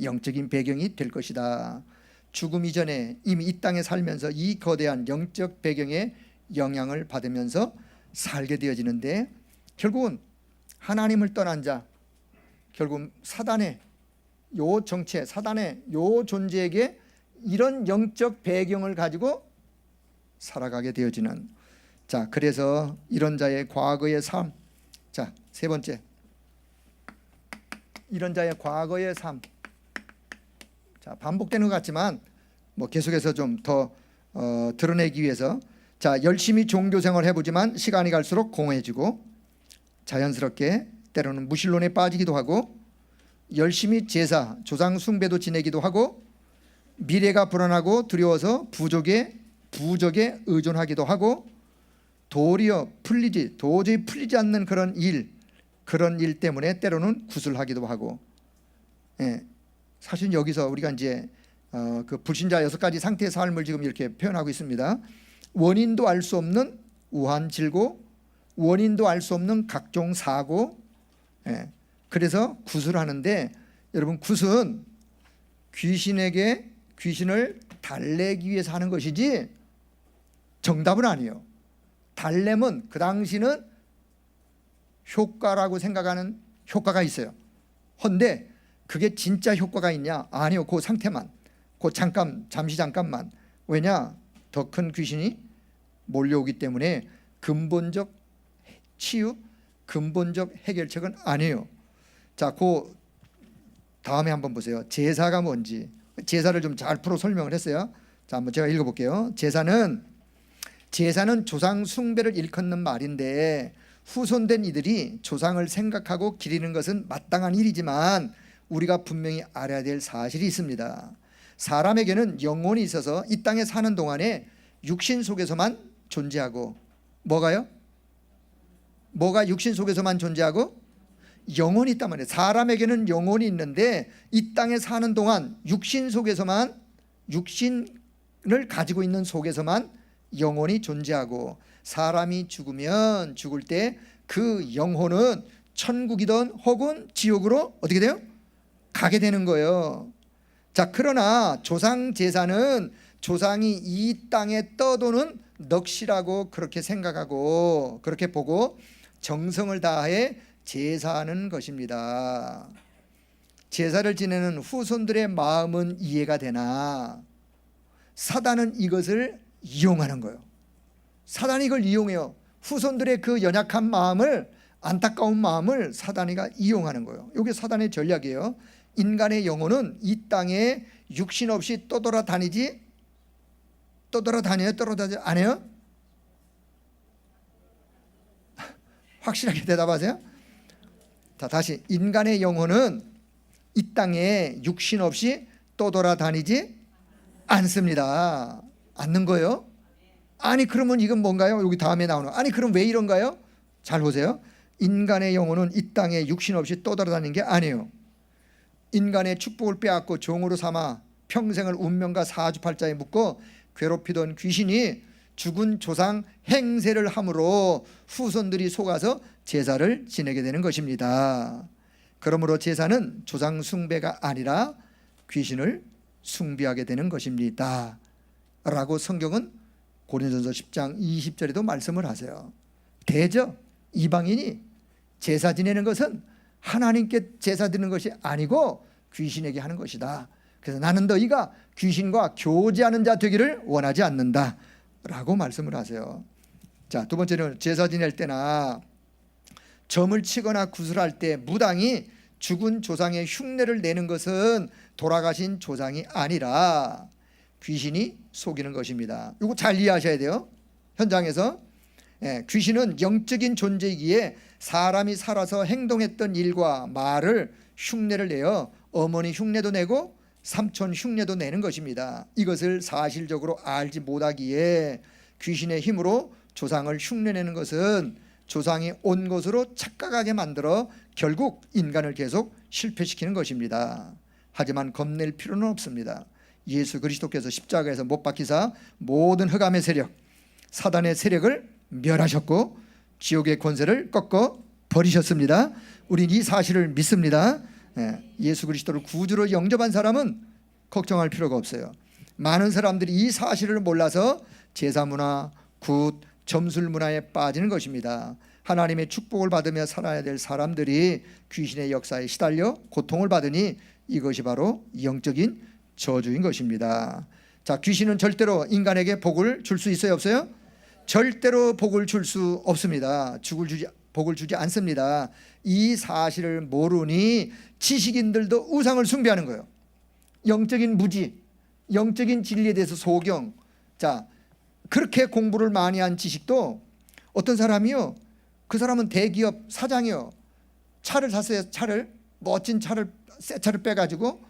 영적인 배경이 될 것이다. 죽음 이전에 이미 이 땅에 살면서 이 거대한 영적 배경에 영향을 받으면서 살게 되어지는데, 결국은 하나님을 떠난 자, 결국 사단의 요 정체, 사단의 요 존재에게 이런 영적 배경을 가지고 살아가게 되어지는, 자, 그래서 이런 자의 과거의 삶. 자, 세 번째, 이런 자의 과거의 삶. 자, 반복되는 것 같지만 뭐 계속해서 좀 더 드러내기 위해서, 자, 열심히 종교 생활을 해보지만 시간이 갈수록 공허해지고 자연스럽게 때로는 무신론에 빠지기도 하고, 열심히 제사, 조상 숭배도 지내기도 하고, 미래가 불안하고 두려워서 부족에 의존하기도 하고, 도리어 도저히 풀리지 않는 그런 일 때문에 때로는 구슬하기도 하고, 사실 여기서 우리가 이제 그 불신자 6가지 상태의 삶을 지금 이렇게 표현하고 있습니다. 원인도 알 수 없는 우한 질고, 원인도 알 수 없는 각종 사고, 그래서 굿을 여러분, 굿은 귀신을 달래기 위해서 하는 것이지 정답은 아니에요. 달래면 그 당시는 효과라고 생각하는 효과가 있어요. 헌데 그게 진짜 효과가 있냐? 아니요. 그 상태만, 잠시 잠깐만. 왜냐? 더 큰 귀신이 몰려오기 때문에 근본적 치유, 근본적 해결책은 아니에요. 자, 그 다음에 한번 보세요. 제사가 뭔지. 제사를 좀 잘 풀어 설명을 했어요. 자, 한번 제가 읽어볼게요. 제사는 조상 숭배를 일컫는 말인데, 후손된 이들이 조상을 생각하고 기리는 것은 마땅한 일이지만 우리가 분명히 알아야 될 사실이 있습니다. 사람에게는 영혼이 있어서 이 땅에 사는 동안에 육신 속에서만 존재하고, 뭐가 육신 속에서만 존재하고 영혼이 있단 말이에요. 사람에게는 영혼이 있는데 이 땅에 사는 동안 육신을 가지고 있는 속에서만 영혼이 존재하고, 사람이 죽으면 죽을 때 그 영혼은 천국이든 혹은 지옥으로 어떻게 돼요? 가게 되는 거예요. 자, 그러나 조상 제사는 조상이 이 땅에 떠도는 넋이라고 그렇게 생각하고 그렇게 보고 정성을 다해 제사하는 것입니다. 제사를 지내는 후손들의 마음은 이해가 되나 사단은 이것을 이용하는 거예요. 사단이 이걸 이용해요. 후손들의 그 연약한 마음을, 안타까운 마음을 사단이가 이용하는 거예요. 이게 사단의 전략이에요. 인간의 영혼은 이 땅에 육신 없이 떠돌아다니지? 떠돌아다녀요? 떠돌아다니지 안 해요? 확실하게 대답하세요. 자, 다시. 인간의 영혼은 이 땅에 육신 없이 떠돌아다니지 않습니다. 않는 거예요? 아니 그러면 이건 뭔가요? 여기 다음에 나오는 아니 그럼 왜 이런가요? 잘 보세요. 인간의 영혼은 이 땅에 육신 없이 떠돌아다니는 게 아니에요. 인간의 축복을 빼앗고 종으로 삼아 평생을 운명과 사주팔자에 묶고 괴롭히던 귀신이 죽은 조상 행세를 함으로 후손들이 속아서 제사를 지내게 되는 것입니다. 그러므로 제사는 조상 숭배가 아니라 귀신을 숭배하게 되는 것입니다 라고 성경은 고린도전서 10장 20절에도 말씀을 하세요. 대저 이방인이 제사 지내는 것은 하나님께 제사 드리는 것이 아니고 귀신에게 하는 것이다. 그래서 나는 너희가 귀신과 교제하는 자 되기를 원하지 않는다 라고 말씀을 하세요. 자, 두 번째는 제사 지낼 때나 점을 치거나 구슬할 때 무당이 죽은 조상의 흉내를 내는 것은 돌아가신 조상이 아니라 귀신이 속이는 것입니다. 이거 잘 이해하셔야 돼요. 현장에서 귀신은 영적인 존재이기에 사람이 살아서 행동했던 일과 말을 흉내를 내어 어머니 흉내도 내고 삼촌 흉내도 내는 것입니다. 이것을 사실적으로 알지 못하기에 귀신의 힘으로 조상을 흉내내는 것은 조상이 온 것으로 착각하게 만들어 결국 인간을 계속 실패시키는 것입니다. 하지만 겁낼 필요는 없습니다. 예수 그리스도께서 십자가에서 못 박히사 모든 흑암의 세력, 사단의 세력을 멸하셨고 지옥의 권세를 꺾어 버리셨습니다. 우린 이 사실을 믿습니다. 예수 그리스도를 구주로 영접한 사람은 걱정할 필요가 없어요. 많은 사람들이 이 사실을 몰라서 제사문화, 굿, 점술문화에 빠지는 것입니다. 하나님의 축복을 받으며 살아야 될 사람들이 귀신의 역사에 시달려 고통을 받으니 이것이 바로 영적인 저주인 것입니다. 자, 귀신은 절대로 인간에게 복을 줄 수 있어요, 없어요? 절대로 복을 줄 수 없습니다. 복을 주지 않습니다. 이 사실을 모르니 지식인들도 우상을 숭배하는 거예요. 영적인 무지, 영적인 진리에 대해서 소경. 자, 그렇게 공부를 많이 한 지식도 어떤 사람이요, 그 사람은 대기업 사장이요, 차를 샀어요. 차를, 멋진 차를, 새 차를 빼가지고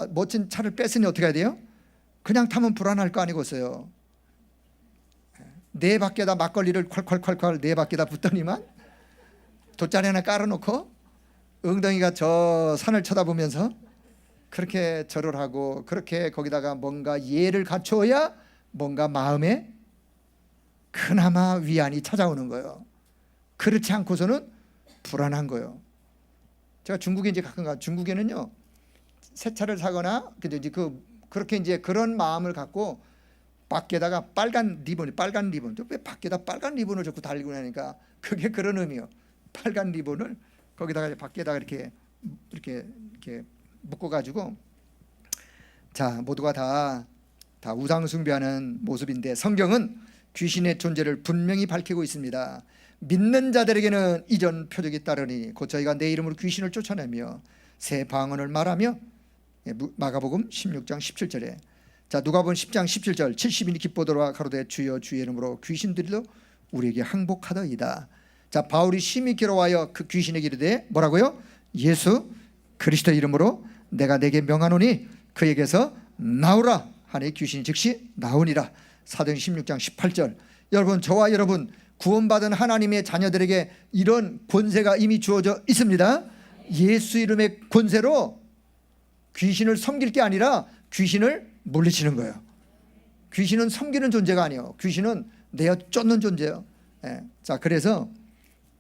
멋진 차를 뺐으니 어떻게 해야 돼요? 그냥 타면 불안할 거 아니겠어요. 네 밖에다 막걸리를 콸콸콸콸 네 밖에다 붓더니만 돗자리 하나 깔아놓고 엉덩이가 저 산을 쳐다보면서 그렇게 절을 하고 그렇게 거기다가 뭔가 예를 갖추어야 뭔가 마음에 그나마 위안이 찾아오는 거예요. 그렇지 않고서는 불안한 거예요. 제가 중국에 이제 가끔 가, 중국에는요 새 차를 사거나 근데 이제 그렇게 이제 그런 마음을 갖고 밖에다가 빨간 리본, 왜 밖에다 빨간 리본을 자꾸 달리고 나니까 그게 그런 의미요. 빨간 리본을 거기다가 밖에다가 이렇게 묶어가지고 자 모두가 다 우상 숭배하는 모습인데 성경은 귀신의 존재를 분명히 밝히고 있습니다. 믿는 자들에게는 이전 표적이 따르니 곧 저희가 내 이름으로 귀신을 쫓아내며 새 방언을 말하며 마가복음 16장 17절에 자 누가복음 10장 17절 70인이 기뻐들어와 가로되 주여 주의 이름으로 귀신들도 우리에게 항복하더이다. 자 바울이 심히 괴로워하여 그 귀신에게 이르되 뭐라고요? 예수 그리스도 이름으로 내가 내게 명하노니 그에게서 나오라 하니 귀신이 즉시 나오니라. 사도행전 16장 18절. 여러분 저와 여러분 구원받은 하나님의 자녀들에게 이런 권세가 이미 주어져 있습니다. 예수 이름의 권세로 귀신을 섬길 게 아니라 귀신을 물리치는 거예요. 귀신은 섬기는 존재가 아니에요. 귀신은 내어 쫓는 존재예요. 자 그래서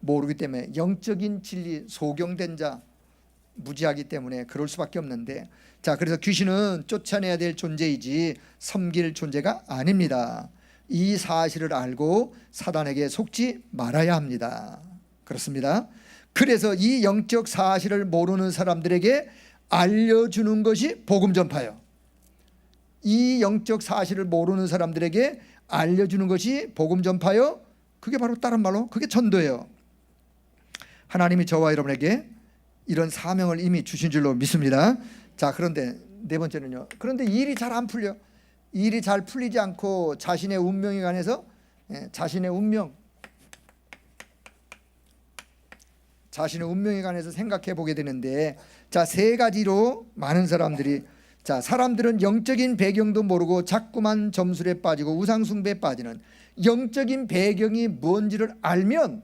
모르기 때문에, 영적인 진리 소경된 자, 무지하기 때문에 그럴 수밖에 없는데, 자, 그래서 귀신은 쫓아내야 될 존재이지 섬길 존재가 아닙니다. 이 사실을 알고 사단에게 속지 말아야 합니다. 그렇습니다. 그래서 이 영적 사실을 모르는 사람들에게 알려주는 것이 복음 전파예요. 이 영적 사실을 모르는 사람들에게 알려주는 것이 복음 전파요. 그게 바로 다른 말로 그게 전도예요. 하나님이 저와 여러분에게 이런 사명을 이미 주신 줄로 믿습니다. 자, 그런데 네 번째는요. 그런데 일이 잘 안 풀려. 일이 잘 풀리지 않고 자신의 운명에 관해서 자신의 운명에 관해서 생각해 보게 되는데, 자, 세 가지로 많은 사람들이, 자, 사람들은 영적인 배경도 모르고 자꾸만 점술에 빠지고 우상숭배에 빠지는, 영적인 배경이 뭔지를 알면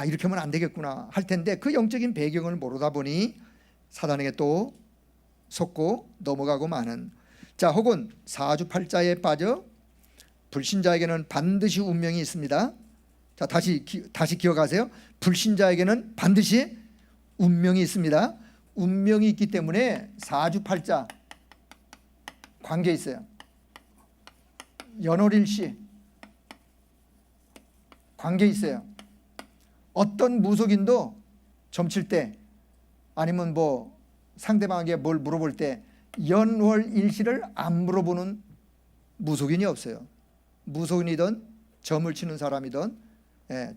이렇게 하면 안 되겠구나 할 텐데, 그 영적인 배경을 모르다 보니 사단에게 또 속고 넘어가고 마는, 자, 혹은 사주팔자에 빠져 불신자에게는 반드시 운명이 있습니다. 자, 다시 기억하세요. 불신자에게는 반드시 운명이 있습니다. 운명이 있기 때문에 사주팔자 관계 있어요. 연월일시 관계 있어요. 어떤 무속인도 점칠 때 아니면 뭐 상대방에게 뭘 물어볼 때 연월일시를 안 물어보는 무속인이 없어요. 무속인이든 점을 치는 사람이든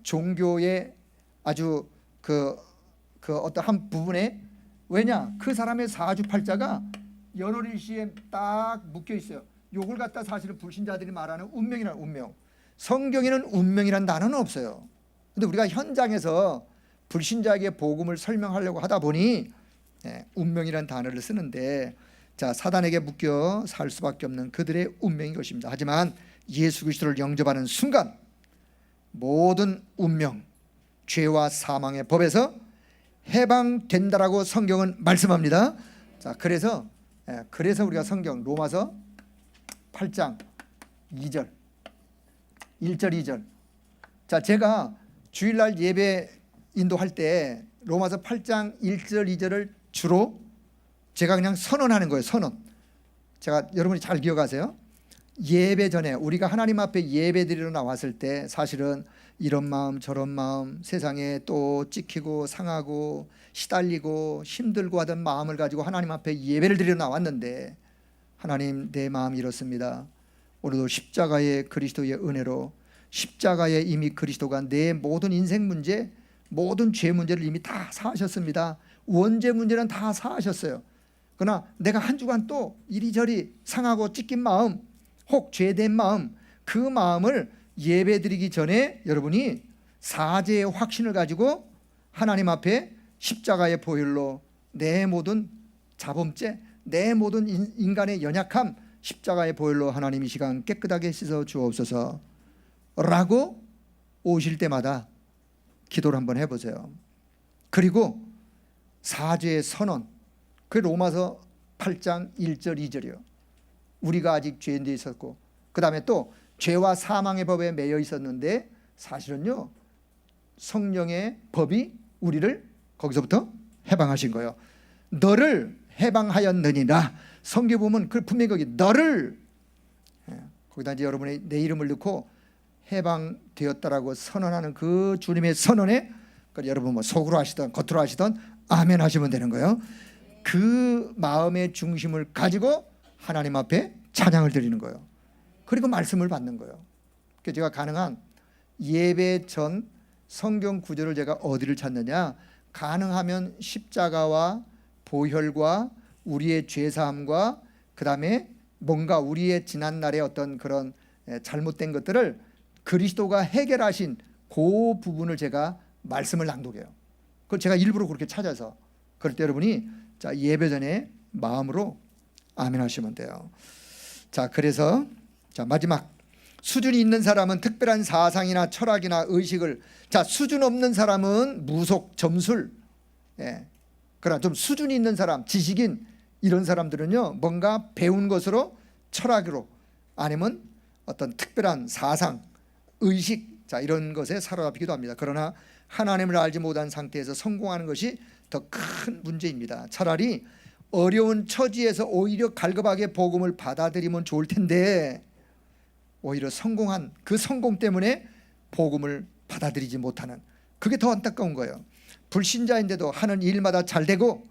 종교의 아주 그 어떤 한 부분에, 왜냐, 그 사람의 사주팔자가 연월일시에 딱 묶여 있어요. 요걸 갖다 사실은 불신자들이 말하는 운명이라는, 운명. 성경에는 운명이라는 단어는 없어요. 근데 우리가 현장에서 불신자에게 복음을 설명하려고 하다 보니 운명이라는 단어를 쓰는데, 자, 사단에게 묶여 살 수밖에 없는 그들의 운명인 것입니다. 하지만 예수 그리스도를 영접하는 순간 모든 운명, 죄와 사망의 법에서 해방된다라고 성경은 말씀합니다. 자, 그래서 우리가 성경 로마서 8장 2절 1절 2절, 자, 제가 주일날 예배 인도할 때 로마서 8장 1절 2절을 주로 제가 그냥 선언하는 거예요. 선언. 제가, 여러분이 잘 기억하세요. 예배 전에 우리가 하나님 앞에 예배 드리러 나왔을 때 사실은 이런 마음 저런 마음, 세상에 또 찍히고 상하고 시달리고 힘들고 하던 마음을 가지고 하나님 앞에 예배를 드리러 나왔는데, 하나님, 내 마음이 이렇습니다. 오늘도 십자가의 그리스도의 은혜로, 십자가에 이미 그리스도가 내 모든 인생 문제, 모든 죄 문제를 이미 다 사하셨습니다. 원죄 문제는 다 사하셨어요. 그러나 내가 한 주간 또 이리저리 상하고 찢긴 마음, 혹 죄된 마음, 그 마음을 예배 드리기 전에 여러분이 사죄의 확신을 가지고 하나님 앞에 십자가의 보혈로 내 모든 자범죄, 내 모든 인간의 연약함, 십자가의 보혈로 하나님 이 시간 깨끗하게 씻어 주옵소서 라고 오실 때마다 기도를 한번 해보세요. 그리고 사죄의 선언, 그 로마서 8장 1절 2절이요. 우리가 아직 죄인 데 있었고, 그 다음에 또 죄와 사망의 법에 매여 있었는데, 사실은요 성령의 법이 우리를 거기서부터 해방하신 거예요. 너를 해방하였느니라. 성경 보면 그 분명히 거기 너를, 거기다 이제 여러분이 내 이름을 넣고 해방되었다라고 선언하는 그 주님의 선언에, 여러분 뭐 속으로 하시던 겉으로 하시던 아멘 하시면 되는 거예요. 그 마음의 중심을 가지고 하나님 앞에 찬양을 드리는 거예요. 그리고 말씀을 받는 거예요. 그래서 제가 가능한 예배 전 성경 구절을 제가 어디를 찾느냐, 가능하면 십자가와 보혈과 우리의 죄사함과 그 다음에 뭔가 우리의 지난날의 어떤 그런 잘못된 것들을 그리스도가 해결하신 그 부분을 제가 말씀을 낭독해요. 그걸 제가 일부러 그렇게 찾아서, 그럴 때 여러분이 자, 예배 전에 마음으로 아멘 하시면 돼요. 자, 그래서 자, 마지막, 수준이 있는 사람은 특별한 사상이나 철학이나 의식을, 자, 수준 없는 사람은 무속, 점술, 그러나 좀 수준이 있는 사람, 지식인, 이런 사람들은요 뭔가 배운 것으로, 철학으로, 아니면 어떤 특별한 사상, 의식, 자, 이런 것에 사로잡히기도 합니다. 그러나 하나님을 알지 못한 상태에서 성공하는 것이 더 큰 문제입니다. 차라리 어려운 처지에서 오히려 갈급하게 복음을 받아들이면 좋을 텐데 오히려 성공한 그 성공 때문에 복음을 받아들이지 못하는, 그게 더 안타까운 거예요. 불신자인데도 하는 일마다 잘 되고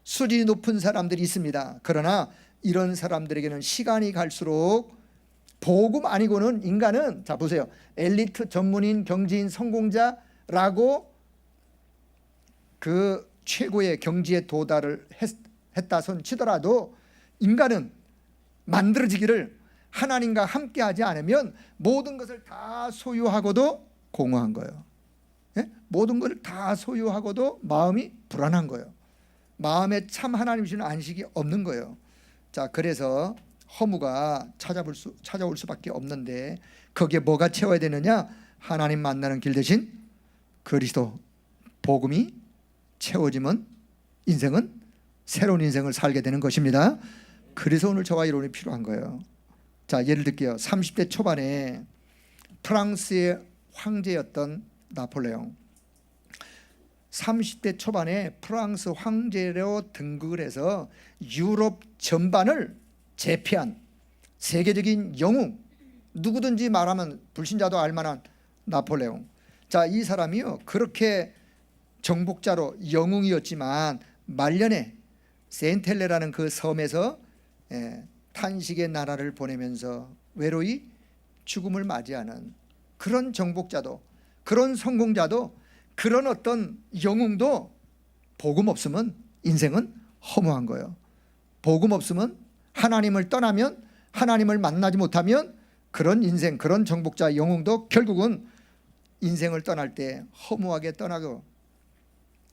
수준이 높은 사람들이 있습니다. 그러나 이런 사람들에게는 시간이 갈수록 복음 아니고는 인간은, 자 보세요, 엘리트, 전문인, 경제인, 성공자라고 그 최고의 경지에 도달을 했다 손 치더라도 인간은 만들어지기를 하나님과 함께하지 않으면 모든 것을 다 소유하고도 공허한 거예요. 예? 모든 것을 다 소유하고도 마음이 불안한 거예요. 마음에 참 하나님 주시는 안식이 없는 거예요. 자, 그래서 허무가 찾아올 수밖에 없는데 거기에 뭐가 채워야 되느냐? 하나님 만나는 길 대신 그리스도 복음이 채워지면 인생은 새로운 인생을 살게 되는 것입니다. 그래서 오늘 저와 이론이 필요한 거예요. 자, 예를 들게요. 30대 초반에 프랑스의 황제였던 나폴레옹, 30대 초반에 프랑스 황제로 등극을 해서 유럽 전반을 제패한 세계적인 영웅, 누구든지 말하면 불신자도 알만한 나폴레옹. 자, 이 사람이요, 그렇게 정복자로 영웅이었지만 말년에 센텔레라는 그 섬에서 탄식의 나라를 보내면서 외로이 죽음을 맞이하는 그런 정복자도, 그런 성공자도, 그런 어떤 영웅도 복음 없으면 인생은 허무한 거예요. 복음 없으면, 하나님을 떠나면, 하나님을 만나지 못하면 그런 인생, 그런 정복자 영웅도 결국은 인생을 떠날 때 허무하게 떠나고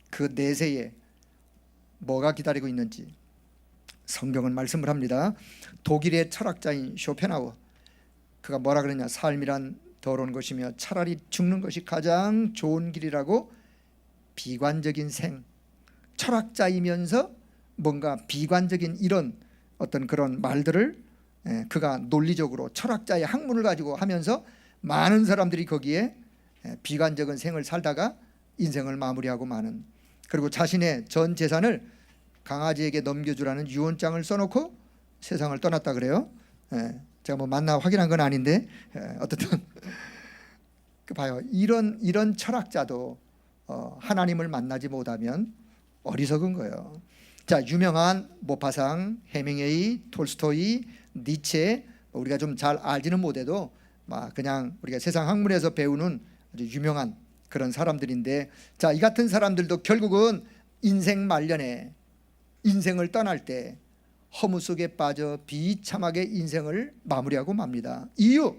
그 내세에 뭐가 기다리고 있는지 성경은 말씀을 합니다. 독일의 철학자인 쇼펜하우어, 그가 뭐라 그러냐? 삶이란 더러운 것이며 차라리 죽는 것이 가장 좋은 길이라고 비관적인 철학자이면서 뭔가 비관적인 이런 어떤 그런 말들을 그가 논리적으로 철학자의 학문을 가지고 하면서 많은 사람들이 거기에 비관적인 생을 살다가 인생을 마무리하고 마는, 그리고 자신의 전 재산을 강아지에게 넘겨주라는 유언장을 써놓고 세상을 떠났다 그래요. 제가 뭐 만나 확인한 건 아닌데 어떻든 봐요. 이런 철학자도 하나님을 만나지 못하면 어리석은 거예요. 자, 유명한 모파상, 해밍웨이, 톨스토이, 니체, 우리가 좀 잘 알지는 못해도 그냥 우리가 세상 학문에서 배우는 아주 유명한 그런 사람들인데, 자, 이 같은 사람들도 결국은 인생 말년에, 인생을 떠날 때 허무 속에 빠져 비참하게 인생을 마무리하고 맙니다. 이유가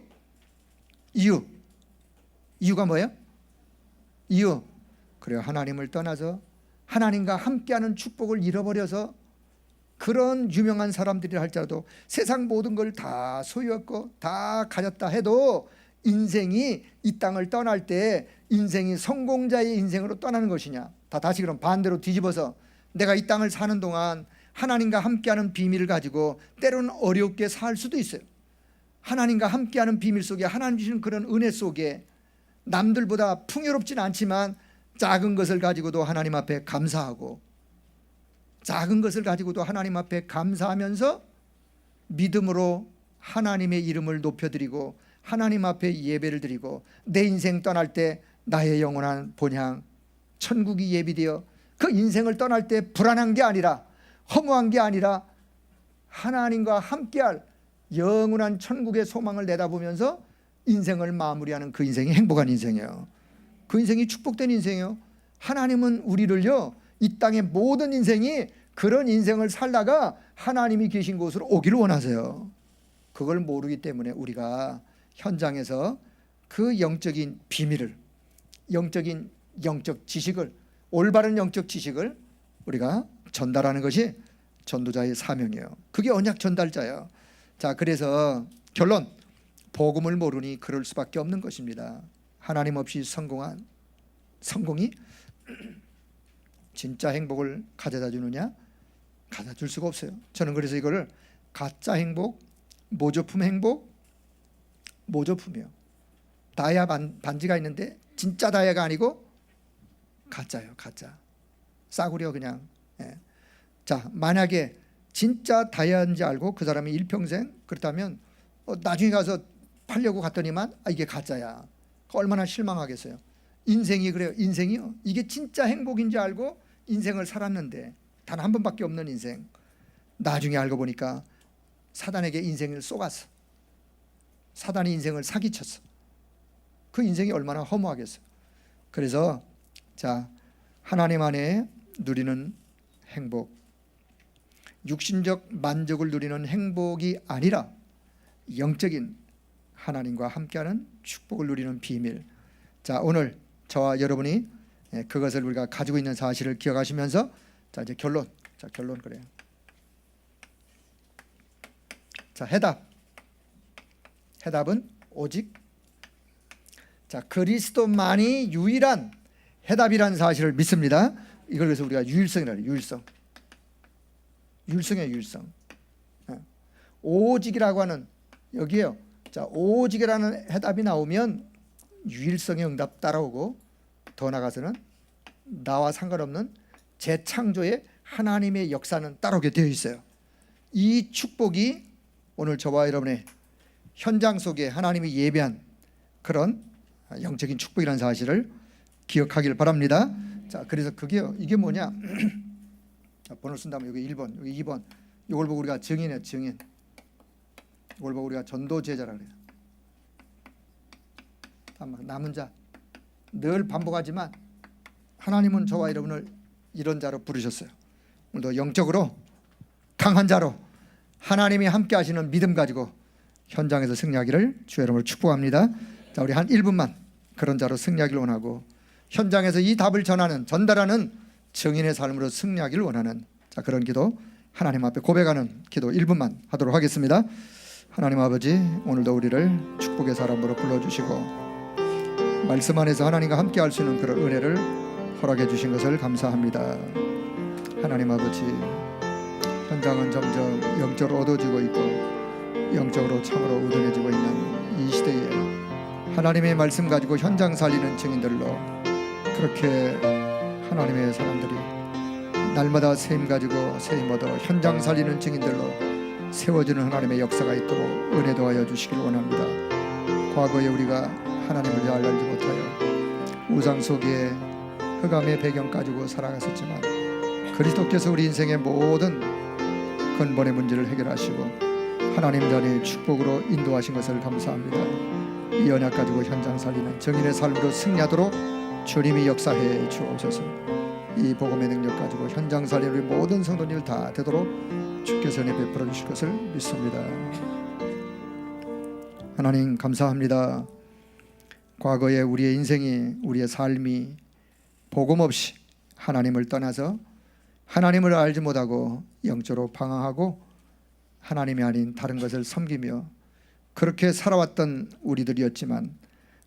뭐예요? 그래요. 하나님을 떠나서 하나님과 함께하는 축복을 잃어버려서, 그런 유명한 사람들이 할지라도 세상 모든 걸 다 소유했고 다 가졌다 해도 인생이 이 땅을 떠날 때 인생이 성공자의 인생으로 떠나는 것이냐? 다시 그럼 반대로 뒤집어서 내가 이 땅을 사는 동안 하나님과 함께하는 비밀을 가지고 때로는 어렵게 살 수도 있어요. 하나님과 함께하는 비밀 속에, 하나님 주시는 그런 은혜 속에 남들보다 풍요롭진 않지만 작은 것을 가지고도 하나님 앞에 감사하고, 작은 것을 가지고도 하나님 앞에 감사하면서 믿음으로 하나님의 이름을 높여드리고 하나님 앞에 예배를 드리고, 내 인생 떠날 때 나의 영원한 본향 천국이 예비되어 그 인생을 떠날 때 불안한 게 아니라, 허무한 게 아니라 하나님과 함께할 영원한 천국의 소망을 내다보면서 인생을 마무리하는 그 인생이 행복한 인생이에요. 그 인생이 축복된 인생이에요. 하나님은 우리를요, 이 땅의 모든 인생이 그런 인생을 살다가 하나님이 계신 곳으로 오기를 원하세요. 그걸 모르기 때문에 우리가 현장에서 그 영적인 비밀을, 영적 지식을, 올바른 영적 지식을 우리가 전달하는 것이 전도자의 사명이에요. 그게 언약 전달자예요. 자, 그래서 결론, 복음을 모르니 그럴 수밖에 없는 것입니다. 하나님 없이 성공이 진짜 행복을 가져다 주느냐? 가져다 줄 수가 없어요. 저는 그래서 이거를 가짜 행복, 모조품 행복, 모조품이에요. 다이아 반지가 있는데 진짜 다이아가 아니고 가짜예요. 가짜. 싸구려 그냥. 예. 자, 만약에 진짜 다이아인지 알고 그 사람이 일평생 그렇다면 나중에 가서 팔려고 갔더니만 이게 가짜야. 얼마나 실망하겠어요. 인생이 그래요. 인생이요. 이게 진짜 행복인지 알고 인생을 살았는데 단 한 번밖에 없는 인생. 나중에 알고 보니까 사단에게 인생을 쏘갔어. 사단이 인생을 사기쳤어. 그 인생이 얼마나 허무하겠어요. 그래서 자, 하나님 안에 누리는 행복, 육신적 만족을 누리는 행복이 아니라 영적인 하나님과 함께하는 축복을 누리는 비밀. 자, 오늘 저와 여러분이 그것을 우리가 가지고 있는 사실을 기억하시면서 자, 이제 결론. 자, 결론 그래요. 자, 해답은 오직 자, 그리스도만이 유일한 해답이라는 사실을 믿습니다. 이걸 그래서 우리가 유일성이라고 해요. 유일성이에요. 유일성. 오직이라고 하는 여기에요. 자, 오직이라는 해답이 나오면 유일성의 응답 따라오고 더 나아가서는 나와 상관없는 재창조의 하나님의 역사는 따라오게 되어 있어요. 이 축복이 오늘 저와 여러분의 현장 속에 하나님이 예배한 그런 영적인 축복이라는 사실을 기억하길 바랍니다. 자, 그래서 이게 뭐냐? 자, 번호를 쓴다면 여기 1번, 여기 2번. 이걸 보고 우리가 증인이에요. 증인. 이걸 보고 우리가 전도 제자라 그래요. 남은 자. 늘 반복하지만 하나님은 저와 여러분을 이런 자로 부르셨어요. 오늘도 영적으로 강한 자로 하나님이 함께 하시는 믿음 가지고 현장에서 승리하기를 주의 이름으로 축복합니다. 자, 우리 한 1분만 그런 자로 승리하기를 원하고 현장에서 이 답을 전달하는 증인의 삶으로 승리하기를 원하는 자, 그런 기도 하나님 앞에 고백하는 기도 1분만 하도록 하겠습니다. 하나님 아버지, 오늘도 우리를 축복의 사람으로 불러주시고 말씀 안에서 하나님과 함께 할 수 있는 그런 은혜를 허락해 주신 것을 감사합니다. 하나님 아버지, 현장은 점점 영적으로 어두워지고 있고 영적으로 참으로 우둔해지고 있는 이 시대에 하나님의 말씀 가지고 현장 살리는 증인들로 그렇게 하나님의 사람들이 날마다 세임 가지고 세임 얻어 현장 살리는 증인들로 세워지는 하나님의 역사가 있도록 은혜도 하여 주시길 원합니다. 과거에 우리가 하나님을 잘 알지 못하여 우상 속에 흑암의 배경 가지고 살아갔었지만 그리스도께서 우리 인생의 모든 근본의 문제를 해결하시고 하나님 자리의 축복으로 인도하신 것을 감사합니다. 이 언약 가지고 현장 살리는 정인의 삶으로 승리하도록 주님이 역사해 주옵소서. 이 복음의 능력 가지고 현장 살리는 우리 모든 성도님들 다 되도록 주께서 은혜 베풀어 주실 것을 믿습니다. 하나님 감사합니다. 과거에 우리의 인생이, 우리의 삶이 복음 없이 하나님을 떠나서 하나님을 알지 못하고 영적으로 방황하고 하나님이 아닌 다른 것을 섬기며 그렇게 살아왔던 우리들이었지만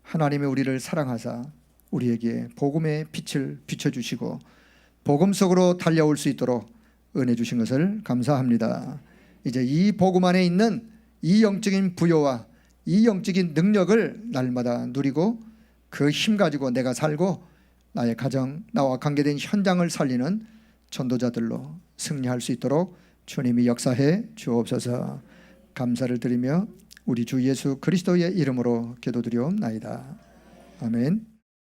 하나님이 우리를 사랑하사 우리에게 복음의 빛을 비춰주시고 복음 속으로 달려올 수 있도록 은혜 주신 것을 감사합니다. 이제 이 복음 안에 있는 이 영적인 부요와 이 영적인 능력을 날마다 누리고 그 힘 가지고 내가 살고 나의 가정, 나와 관계된 현장을 살리는 전도자들로 승리할 수 있도록 주님이 역사해 주옵소서. 감사를 드리며 우리 주 예수 그리스도의 이름으로 기도드리옵나이다. 아멘.